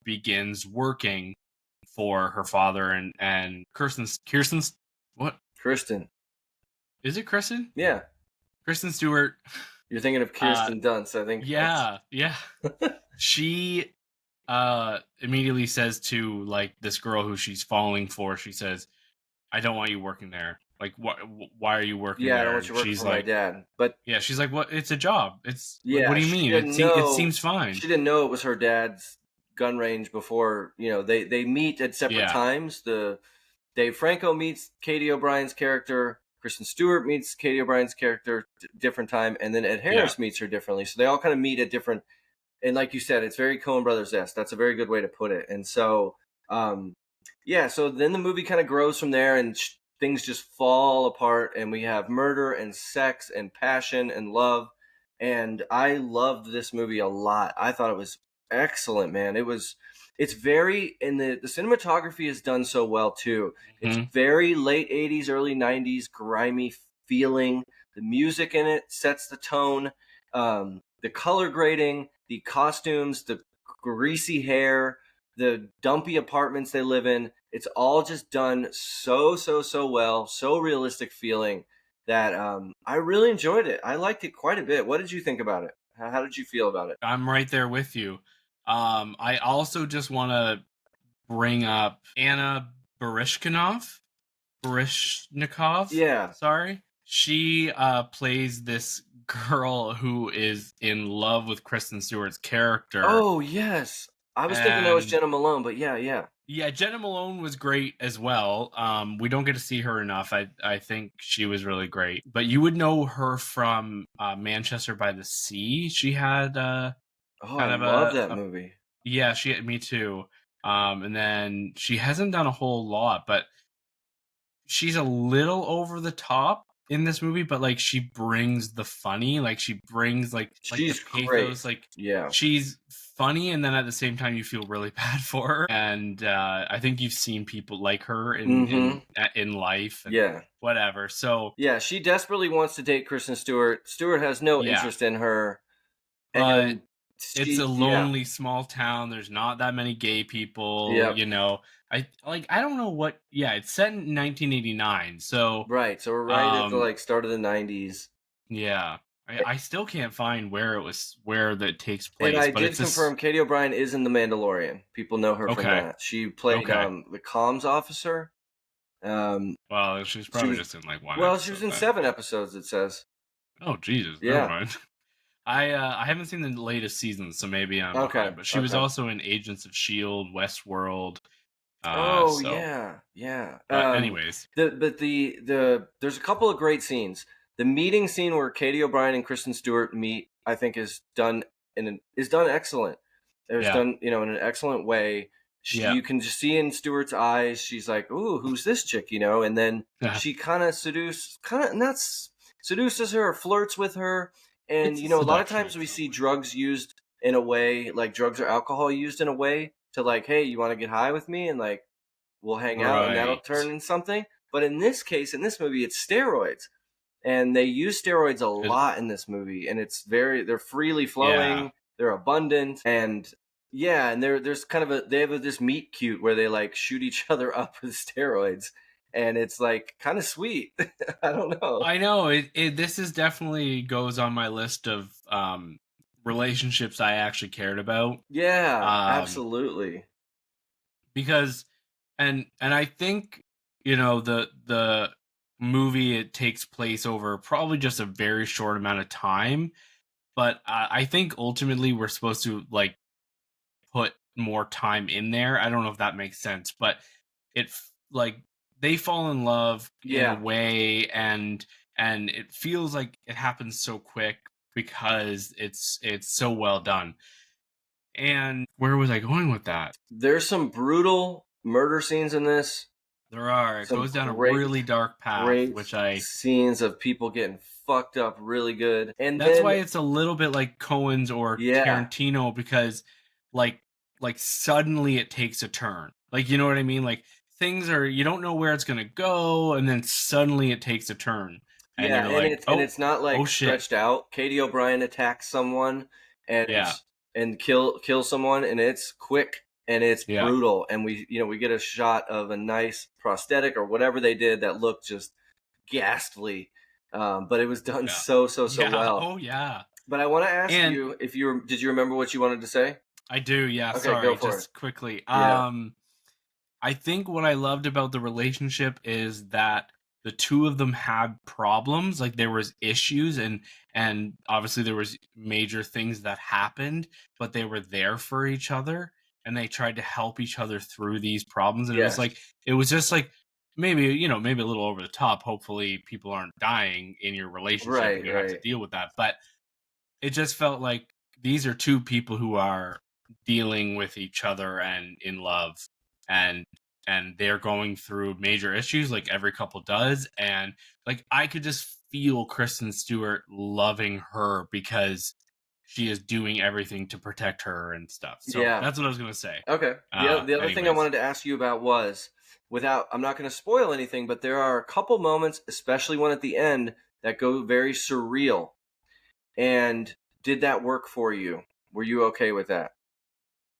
begins working for her father, and Kirsten's what? Kristen. Is it Kristen? Yeah. Kristen Stewart. You're thinking of Kirsten Dunst, I think. Yeah. She immediately says to like this girl who she's falling for, she says, "I don't want you working there. Like, why are you working there?" I don't want you working for my dad. But she's like, "What? It's a job. It's what do you mean? It seems fine." She didn't know it was her dad's gun range before. You know, they meet at separate times. The Dave Franco meets Katie O'Brien's character Kristen Stewart meets Katie O'Brien's character different time, and then Ed Harris meets her differently. So they all kind of meet at different. And like you said, it's very Coen Brothers-esque. That's a very good way to put it. And so, so then the movie kind of grows from there, and things just fall apart, and we have murder and sex and passion and love. And I loved this movie a lot. I thought it was excellent, man. It's very, and the cinematography is done so well too. It's very late 80s, early 90s, grimy feeling. The music in it sets the tone. The color grading, the costumes, the greasy hair, the dumpy apartments they live in. It's all just done so well, so realistic feeling that I really enjoyed it. I liked it quite a bit. What did you think about it? How did you feel about it? I'm right there with you. I also just want to bring up Anna Baryshnikov. Yeah. Sorry. She plays this girl who is in love with Kristen Stewart's character. Oh, yes. I was thinking that was Jenna Malone, but yeah. Yeah, Jenna Malone was great as well. We don't get to see her enough. I think she was really great. But you would know her from Manchester by the Sea. She had I love that movie. Yeah, me too. And then she hasn't done a whole lot, but she's a little over the top in this movie, but like she brings the funny, like she brings like she's the pathos, great. like yeah, she's funny, and then at the same time you feel really bad for her. And I think you've seen people like her in life, and whatever. So yeah, she desperately wants to date Kristen Stewart. Stewart has no interest in her, and it's a lonely small town. There's not that many gay people, you know. I don't know what. Yeah, it's set in 1989, so right. So we're right at the start of the 90s. Yeah, I still can't find where that takes place. And I did confirm Katie O'Brien is in The Mandalorian. People know her from that. She played the comms officer. Well, she's probably just in like one. Well, she was in 7 episodes. It says. Oh Jesus! Yeah. Never mind. I haven't seen the latest season, so maybe I'm behind. But she was also in Agents of S.H.I.E.L.D., Westworld. Yeah. Anyways, there's a couple of great scenes. The meeting scene where Katie O'Brien and Kristen Stewart meet, I think, is done excellent. It was done, in an excellent way. You can just see in Stewart's eyes, she's like, "Ooh, who's this chick?" And then she kind of seduces her, or flirts with her. And a lot of times we see drugs used in a way, like drugs or alcohol used in a way to like, hey, you want to get high with me, and like we'll hang out, and that'll turn into something. But in this case, in this movie, it's steroids, and they use steroids a lot in this movie, and they're freely flowing, they're abundant, and there's kind of they have this meet cute where they like shoot each other up with steroids. And it's like kind of sweet. I don't know. I know this is definitely goes on my list of relationships I actually cared about. Yeah, absolutely. Because, and I think the movie, it takes place over probably just a very short amount of time, but I think ultimately we're supposed to like put more time in there. I don't know if that makes sense, but they fall in love in a way, and it feels like it happens so quick because it's so well done. And where was I going with that? There's some brutal murder scenes in this. There are. It goes down a really dark path, scenes of people getting fucked up really good. And that's why it's a little bit like Coen's or Tarantino, because like suddenly it takes a turn. Like, you know what I mean? Like, things are, you don't know where it's gonna go, and then suddenly it takes a turn. And you're like, it's not like stretched out. Katie O'Brien attacks someone and kill someone, and it's quick and it's brutal. And we get a shot of a nice prosthetic or whatever they did that looked just ghastly. But it was done so well. Oh yeah. But I want to ask you did you remember what you wanted to say? I do, yeah. Okay, sorry, go for just it. Quickly. Yeah. I think what I loved about the relationship is that the two of them had problems. Like, there was issues, and obviously there was major things that happened, but they were there for each other, and they tried to help each other through these problems. And it was just like maybe a little over the top. Hopefully people aren't dying in your relationship and you have to deal with that. But it just felt like these are two people who are dealing with each other and in love, and they're going through major issues like every couple does. And like I could just feel Kristen Stewart loving her because she is doing everything to protect her and stuff. So that's what I was going to say. Okay. The other thing I wanted to ask you about was, I'm not going to spoil anything, but there are a couple moments, especially one at the end, that go very surreal. And did that work for you? Were you okay with that?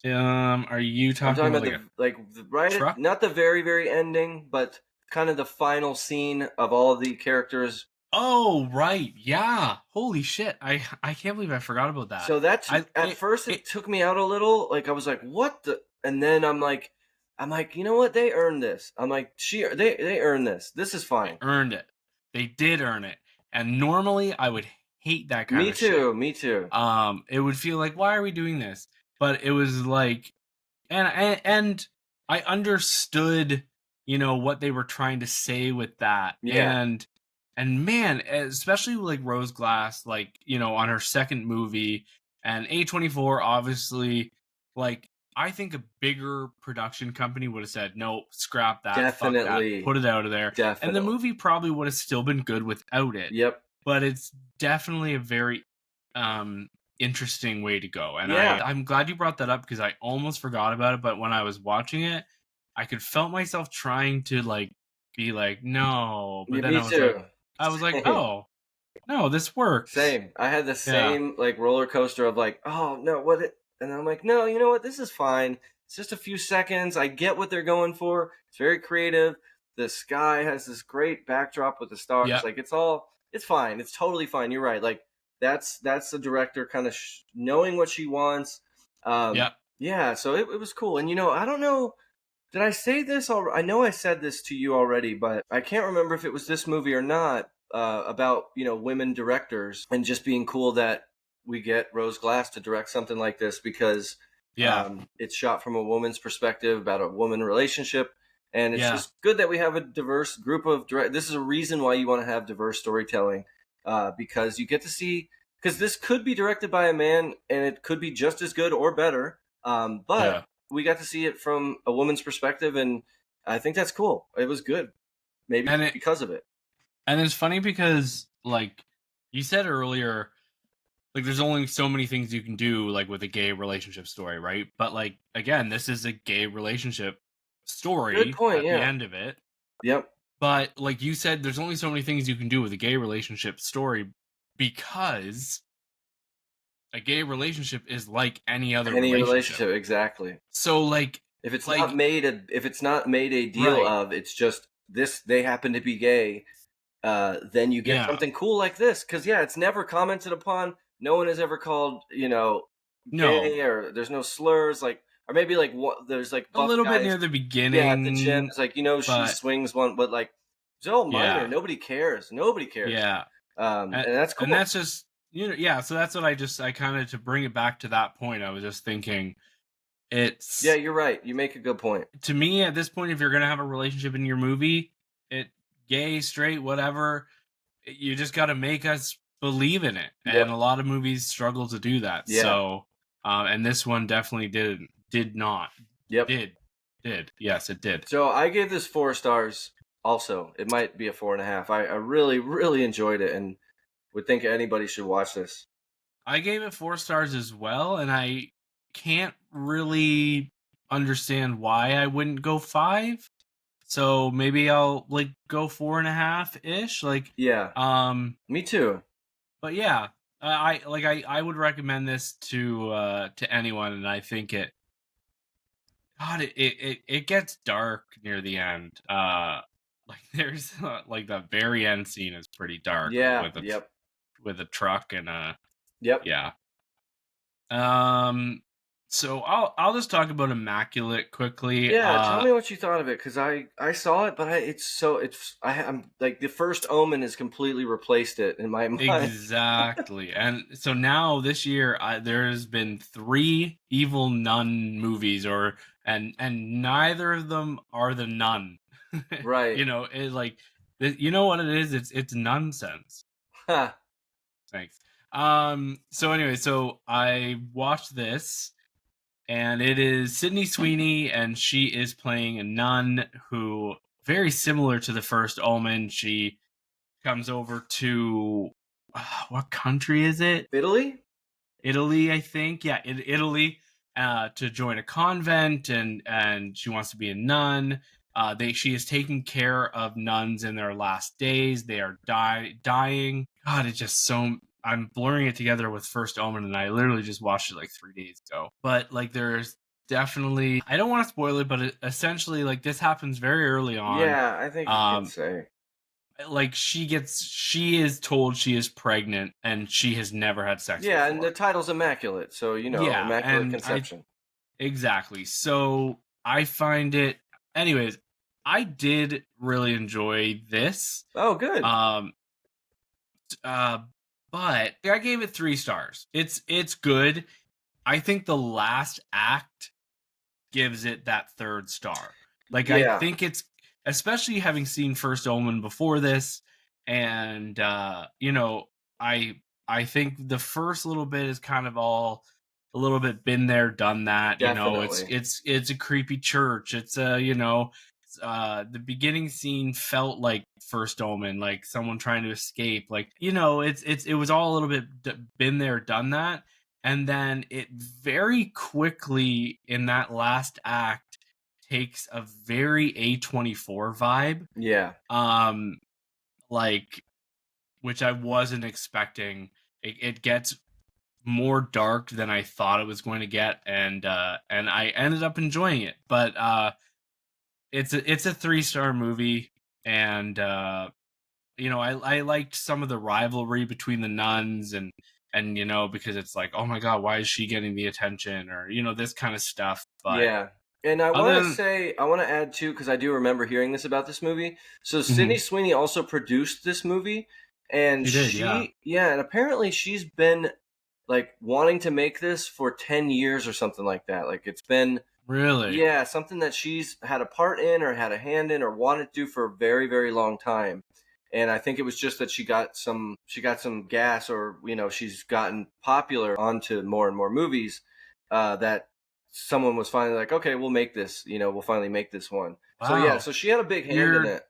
Are you talking about not the very, very ending, but kind of the final scene of all of the characters? Oh, right. Yeah. Holy shit. I can't believe I forgot about that. So at first it took me out a little. Like I was like, what the? And then I'm like, you know what? They earned this. I'm like, they earned this. This is fine. They earned it. They did earn it. And normally I would hate that kind of shit. Me too. It would feel like, why are we doing this? But it was like, and I understood, what they were trying to say with that. Yeah. And man, especially like Rose Glass, like, on her second movie, and A24, obviously, like, I think a bigger production company would have said, no, scrap that, definitely, fuck that, put it out of there. Definitely. And the movie probably would have still been good without it. Yep. But it's definitely a very interesting way to go. And I'm glad you brought that up because I almost forgot about it. But when I was watching it, I could felt myself trying to like be like, no. But then I was like, oh, no, this works. Same. I had the same like roller coaster of like, oh no, and I'm like, no, you know what? This is fine. It's just a few seconds. I get what they're going for. It's very creative. The sky has this great backdrop with the stars. Yep. Like it's fine. It's totally fine. You're right. Like that's the director kind of knowing what she wants. Yeah. So it was cool. And I don't know. Did I say this already? I know I said this to you already, but I can't remember if it was this movie or not, about, women directors and just being cool that we get Rose Glass to direct something like this because it's shot from a woman's perspective about a woman relationship. And it's just good that we have a diverse group of this is a reason why you want to have diverse storytelling, because you get to see, because this could be directed by a man and it could be just as good or better. But we got to see it from a woman's perspective, and I think that's cool. It was good, maybe because of it. And it's funny because, like you said earlier, like there's only so many things you can do, like with a gay relationship story, right? But like again, this is a gay relationship story. Good point, at the end of it. Yep. But like you said, there's only so many things you can do with a gay relationship story because a gay relationship is like any other relationship. Exactly. So like if it's not made a deal of, it's just this, they happen to be gay, then you get something cool like this. Because it's never commented upon. No one has ever called gay, or there's no slurs, like, or maybe like what there's like a little bit near the beginning. At the gym, it's like she swings one, but like it's all minor. Nobody cares. Yeah. And that's cool. And that's just so that's what I kind of, to bring it back to that point, I was just thinking it's you're right. You make a good point. To me, at this point, if you're gonna have a relationship in your movie, gay, straight, whatever, you just got to make us believe in it. And a lot of movies struggle to do that. So, and this one definitely did not. Yep. Did. Yes, it did. So I gave this 4 stars also. It might be a 4.5. I really, really enjoyed it and would think anybody should watch this. I gave it 4 stars as well, and I can't really understand why I wouldn't go 5. So maybe I'll like go 4.5 ish. Like me too. But I would recommend this to anyone, and I think it gets dark near the end. Like there's like the very end scene is pretty dark. With a truck and So I'll just talk about Immaculate quickly. Tell me what you thought of it, because I saw it, but I'm like, the first Omen has completely replaced it in my mind. Exactly. And so now this year there's been 3 Evil Nun movies, and neither of them are The Nun. Right. It like you know what it is? It's nonsense. Ha. Thanks. So anyway, so I watched this, and it is Sydney Sweeney, and she is playing a nun who, very similar to the first Omen, she comes over to what country is it? Italy, I think. Yeah, in Italy, to join a convent, and she wants to be a nun. She is taking care of nuns in their last days. They are dying. God, it's just so. I'm blurring it together with First Omen, and I literally just watched it like 3 days ago. But like, there's definitely. I don't want to spoil it, but essentially, like, this happens very early on. Yeah, I think you can say. Like, she is told she is pregnant, and she has never had sex before. And the title's Immaculate, so Immaculate Conception. Exactly. So I find it. Anyways, I did really enjoy this. Oh, good. But I gave it 3 stars. It's good. I think the last act gives it that 3rd star. Like, I think it's, especially having seen First Omen before this, and I think the first little bit is kind of all a little bit been there, done that. Definitely. It's a creepy church. It's the beginning scene felt like First Omen, like someone trying to escape. Like, it was all a little bit been there, done that. And then it very quickly in that last act takes a very A24 vibe. Yeah. Like, which I wasn't expecting. It gets more dark than I thought it was going to get, and I ended up enjoying it. But it's a 3-star movie, and I liked some of the rivalry between the nuns, and because it's like, oh my god, why is she getting the attention, or this kind of stuff. But yeah. And I want to add too, because I do remember hearing this about this movie. So Sydney Sweeney also produced this movie, and and apparently she's been like wanting to make this for 10 years or something like that. Like, it's been really, something that she's had a part in or had a hand in or wanted to do for a very, very long time. And I think it was just that she got some gas, or she's gotten popular onto more and more movies, that someone was finally like, okay, we'll make this. We'll finally make this one. Wow. So she had a big hand in it.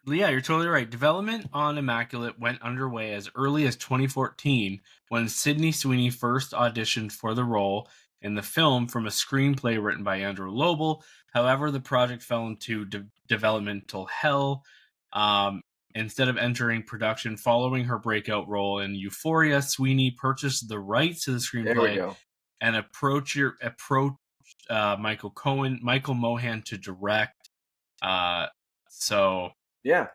Yeah, you're totally right. Development on Immaculate went underway as early as 2014, when Sydney Sweeney first auditioned for the role in the film from a screenplay written by Andrew Lobel. However, the project fell into developmental hell. Instead of entering production following her breakout role in Euphoria, Sweeney purchased the rights to the screenplay and approached Michael Mohan to direct. So no,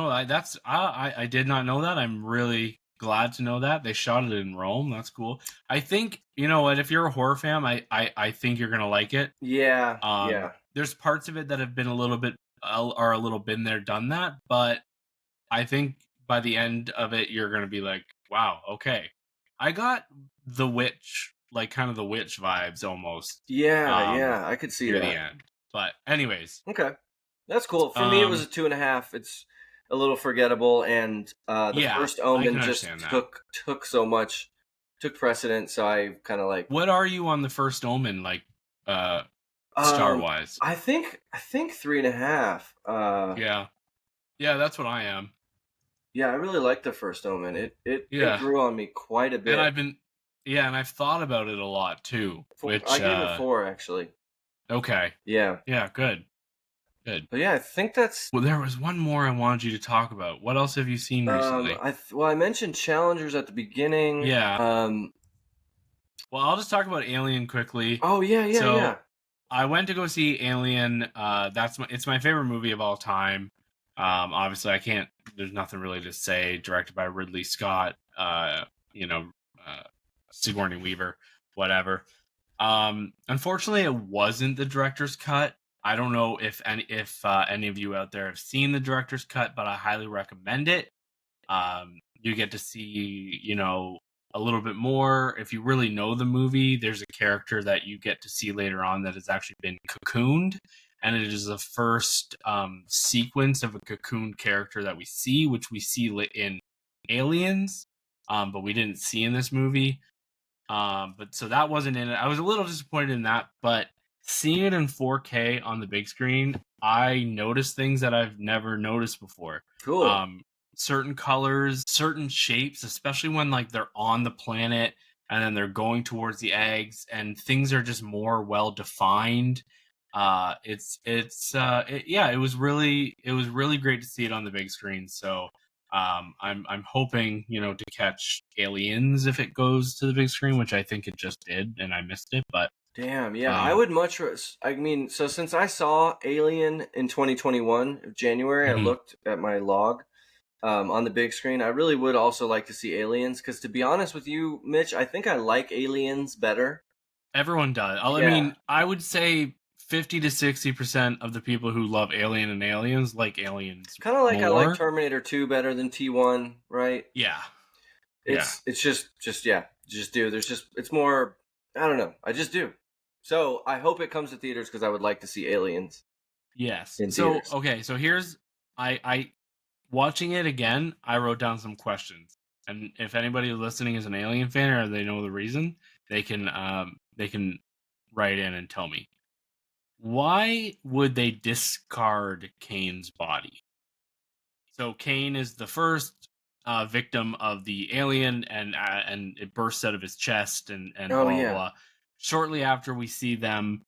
I did not know that. I'm really glad to know that they shot it in Rome. That's cool. I think, you know what, if you're a horror fan, I think you're gonna like it. Yeah. There's parts of it that have been a little been there, done that, but I think by the end of it, you're gonna be like, wow, okay. I got the witch, like kind of the witch vibes almost. Yeah, I could see that. The end. But anyways. Okay. That's cool. For me, it was a 2.5. It's a little forgettable, and the first Omen just took so much, took precedent. So I kind of like. What are you on the first Omen, like, star wise? I think 3.5. Yeah, that's what I am. Yeah, I really like the first Omen. It grew on me quite a bit, and I've thought about it a lot too. Which I gave it 4 actually. Okay. Yeah. Good. Good. But yeah, I think that's. Well, there was one more I wanted you to talk about. What else have you seen recently? I mentioned Challengers at the beginning. Yeah. Well, I'll just talk about Alien quickly. Oh yeah. I went to go see Alien. It's my favorite movie of all time. Obviously, I can't. There's nothing really to say. Directed by Ridley Scott. Sigourney Weaver. Whatever. Unfortunately, it wasn't the director's cut. I don't know if any of you out there have seen the director's cut, but I highly recommend it. You get to see, a little bit more. If you really know the movie, there's a character that you get to see later on that has actually been cocooned, and it is the first sequence of a cocoon character that we see, which we see in Aliens, but we didn't see in this movie. But so that wasn't in it. I was a little disappointed in that, but seeing it in 4K on the big screen, I noticed things that I've never noticed before. Cool. Certain colors, certain shapes, especially when like they're on the planet and then they're going towards the eggs, and things are just more well defined. It was really great to see it on the big screen. So I'm hoping, to catch Aliens if it goes to the big screen, which I think it just did, and I missed it. But damn, yeah, I would much. So since I saw Alien in 2021 January, I looked at my log on the big screen. I really would also like to see Aliens, because to be honest with you, Mitch, I think I like Aliens better. Everyone does. I mean, I would say 50 to 60% of the people who love Alien and Aliens like Aliens. Kind of like more. I like Terminator 2 better than T1, right? Yeah. It's just do. There's just, it's more, I don't know. I just do. So I hope it comes to theaters, because I would like to see Aliens. Yes. So, okay. So here's, I watching it again, I wrote down some questions. And if anybody listening is an Alien fan or they know the reason, they can write in and tell me. Why would they discard Kane's body? So Kane is the first victim of the alien, and it bursts out of his chest and blah, blah. Shortly after, we see them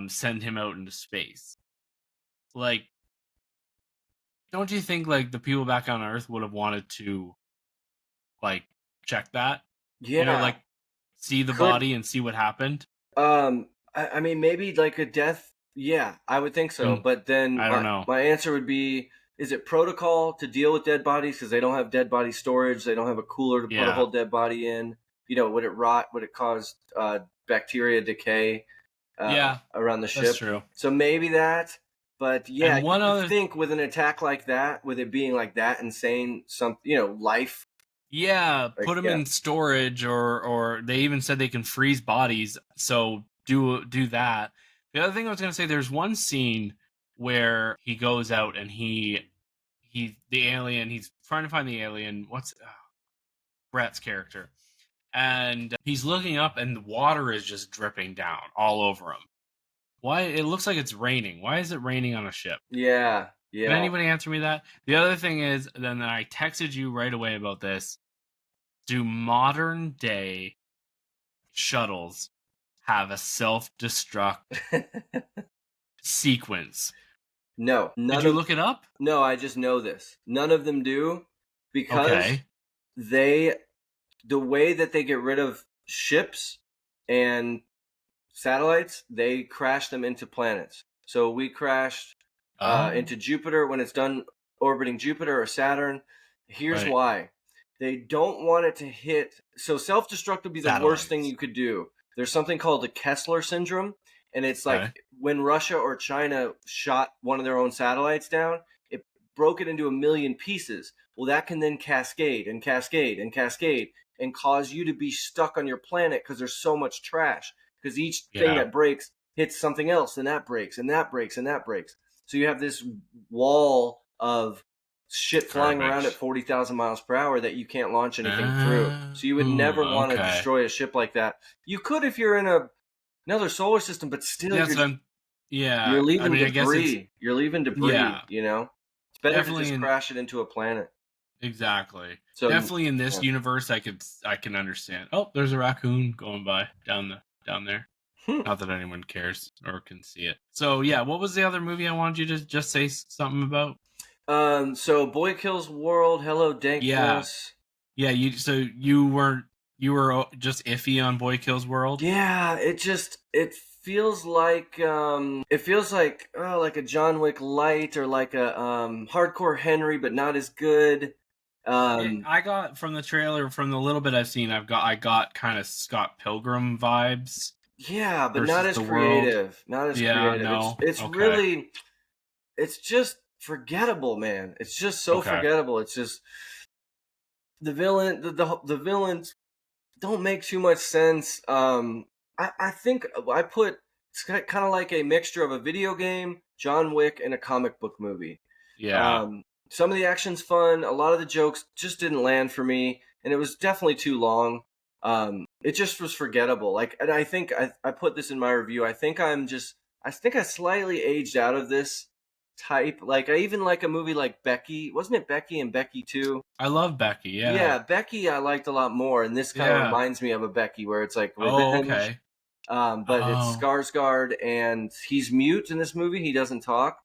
send him out into space. Like, don't you think like the people back on Earth would have wanted to like check that? Yeah. Like see the body and see what happened? I mean, maybe like a death. Yeah, I would think so. But then I don't know. My answer would be, is it protocol to deal with dead bodies because they don't have dead body storage? They don't have a cooler to put a whole dead body in. Would it rot? Would it cause bacteria decay around the ship? That's true. So maybe that. But yeah, I think with an attack like that, with it being like that insane, life. Yeah, put them in storage, or they even said they can freeze bodies. So do that. The other thing I was going to say, there's one scene where he goes out and the alien, he's trying to find the alien. What's Brett's character? And he's looking up and the water is just dripping down all over him. Why? It looks like it's raining. Why is it raining on a ship? Yeah. Can anybody answer me that? The other thing is, then I texted you right away about this. Do modern day shuttles have a self-destruct sequence? No. Did you look it up? No, I just know this. None of them do, because the way that they get rid of ships and satellites, they crash them into planets. So we crashed into Jupiter when it's done orbiting Jupiter or Saturn. Here's why. They don't want it to hit. So self-destruct would be the worst thing you could do. There's something called the Kessler syndrome, and it's like when Russia or China shot one of their own satellites down, it broke it into a million pieces. Well, that can then cascade and cascade and cascade and cause you to be stuck on your planet because there's so much trash. Because each thing that breaks hits something else, and that breaks, and that breaks, and that breaks. So you have this wall of shit flying around at 40,000 miles per hour that you can't launch anything through. So you would never want to destroy a ship like that. You could if you're in another solar system, but still, you're leaving debris. You're leaving debris. It's better to just crash it into a planet. Exactly. So definitely in this universe, I can understand. Oh, there's a raccoon going by down there. Not that anyone cares or can see it. So yeah, what was the other movie I wanted you to just say something about? So Boy Kills World. Hello, Dankness. Yeah. You were just iffy on Boy Kills World. Yeah, it feels like like a John Wick light, or like a Hardcore Henry, but not as good. I got from the trailer, from the little bit I've seen, I got kind of Scott Pilgrim vibes. Yeah, but not as creative. Not as creative. No. It's really, it's just forgettable, man. It's just so forgettable. It's just the villains don't make too much sense. I think I put It's kind of like a mixture of a video game, John Wick, and a comic book movie. Yeah. Some of the action's fun. A lot of the jokes just didn't land for me, and it was definitely too long. It just was forgettable. Like, and I think I put this in my review. I think I slightly aged out of this type. Like, I even like a movie like Becky. Wasn't it Becky and Becky 2? I love Becky, yeah. Yeah, Becky I liked a lot more, and this kind of reminds me of a Becky where it's like revenge. Oh, okay. But it's Skarsgård, and he's mute in this movie. He doesn't talk.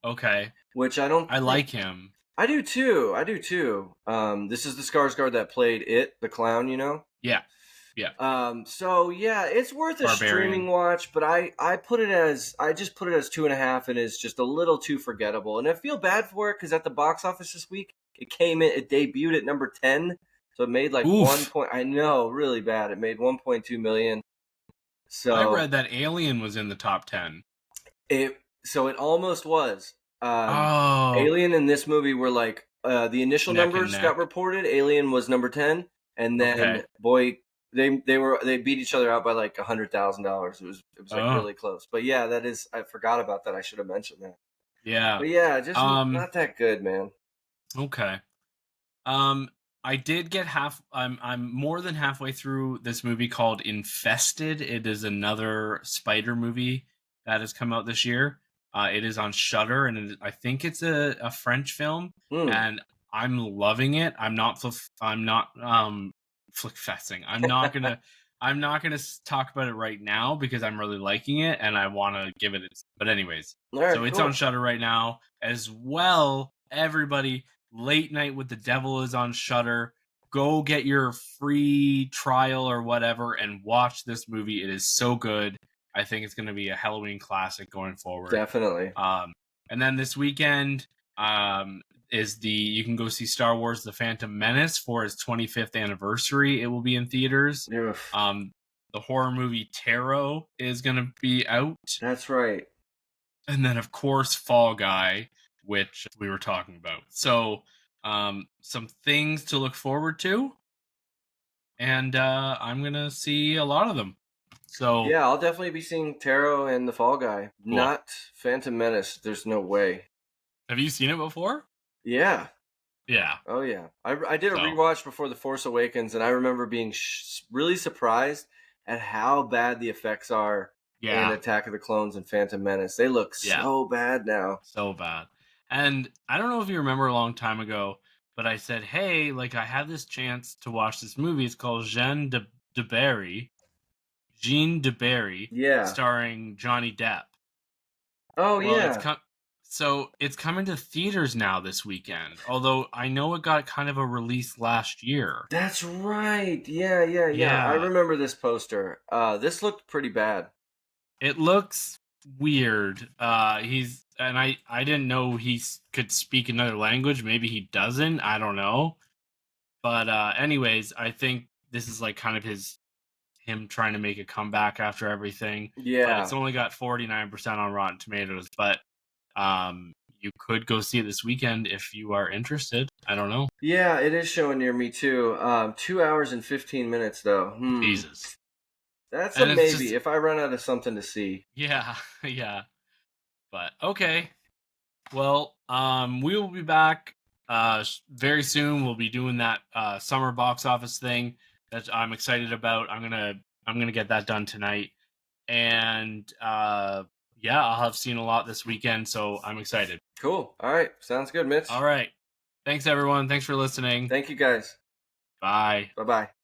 Okay. Which I like him. I do too. This is the Skarsgård that played It, the clown, you know? Yeah. So yeah, it's worth a streaming watch, but I just put it as 2.5, and it's just a little too forgettable. And I feel bad for it because at the box office this week, it debuted at number 10, so it made like I know, really bad. It made 1.2 million. So I read that Alien was in the top 10. It almost was. Alien and this movie were like the initial numbers got reported. Alien was number 10, and then they beat each other out by like $100,000. It was like really close. But yeah, I forgot about that. I should have mentioned that. Yeah. But yeah, just not that good, man. Okay. I did get I'm more than halfway through this movie called Infested. It is another spider movie that has come out this year. It is on Shudder, and I think it's a French film, and I'm loving it. I'm not flick-fessing. I'm not gonna talk about it right now because I'm really liking it and I want to give it. But anyways, it's on Shudder right now as well. Everybody, Late Night with the Devil is on Shudder. Go get your free trial or whatever and watch this movie. It is so good. I think it's going to be a Halloween classic going forward. Definitely. And then this weekend you can go see Star Wars: The Phantom Menace for its 25th anniversary. It will be in theaters. The horror movie Tarot is going to be out. That's right. And then, of course, Fall Guy, which we were talking about. So, some things to look forward to. And I'm going to see a lot of them. So yeah, I'll definitely be seeing Tarot and the Fall Guy. Cool. Not Phantom Menace. There's no way. Have you seen it before? Yeah. Yeah. Oh, yeah. I did a rewatch before The Force Awakens, and I remember being really surprised at how bad the effects are in Attack of the Clones and Phantom Menace. They look so bad now. So bad. And I don't know if you remember a long time ago, but I said, hey, like I had this chance to watch this movie. It's called Jean de Barry, starring Johnny Depp. Oh, yeah. So it's coming to theaters now this weekend, although I know it got kind of a release last year. That's right. Yeah. I remember this poster. This looked pretty bad. It looks weird. I didn't know he could speak another language. Maybe he doesn't. I don't know. But anyways, I think this is like kind of him trying to make a comeback after everything. Yeah. But it's only got 49% on Rotten Tomatoes, but you could go see it this weekend if you are interested. I don't know. Yeah, it is showing near me too. 2 hours and 15 minutes though. Jesus. That's a maybe if I run out of something to see. Yeah. But okay. Well, we will be back very soon. We'll be doing that summer box office thing that I'm excited about. I'm gonna get that done tonight. And I'll have seen a lot this weekend, so I'm excited. Cool. All right. Sounds good, Mitch. All right. Thanks, everyone. Thanks for listening. Thank you, guys. Bye. Bye-bye.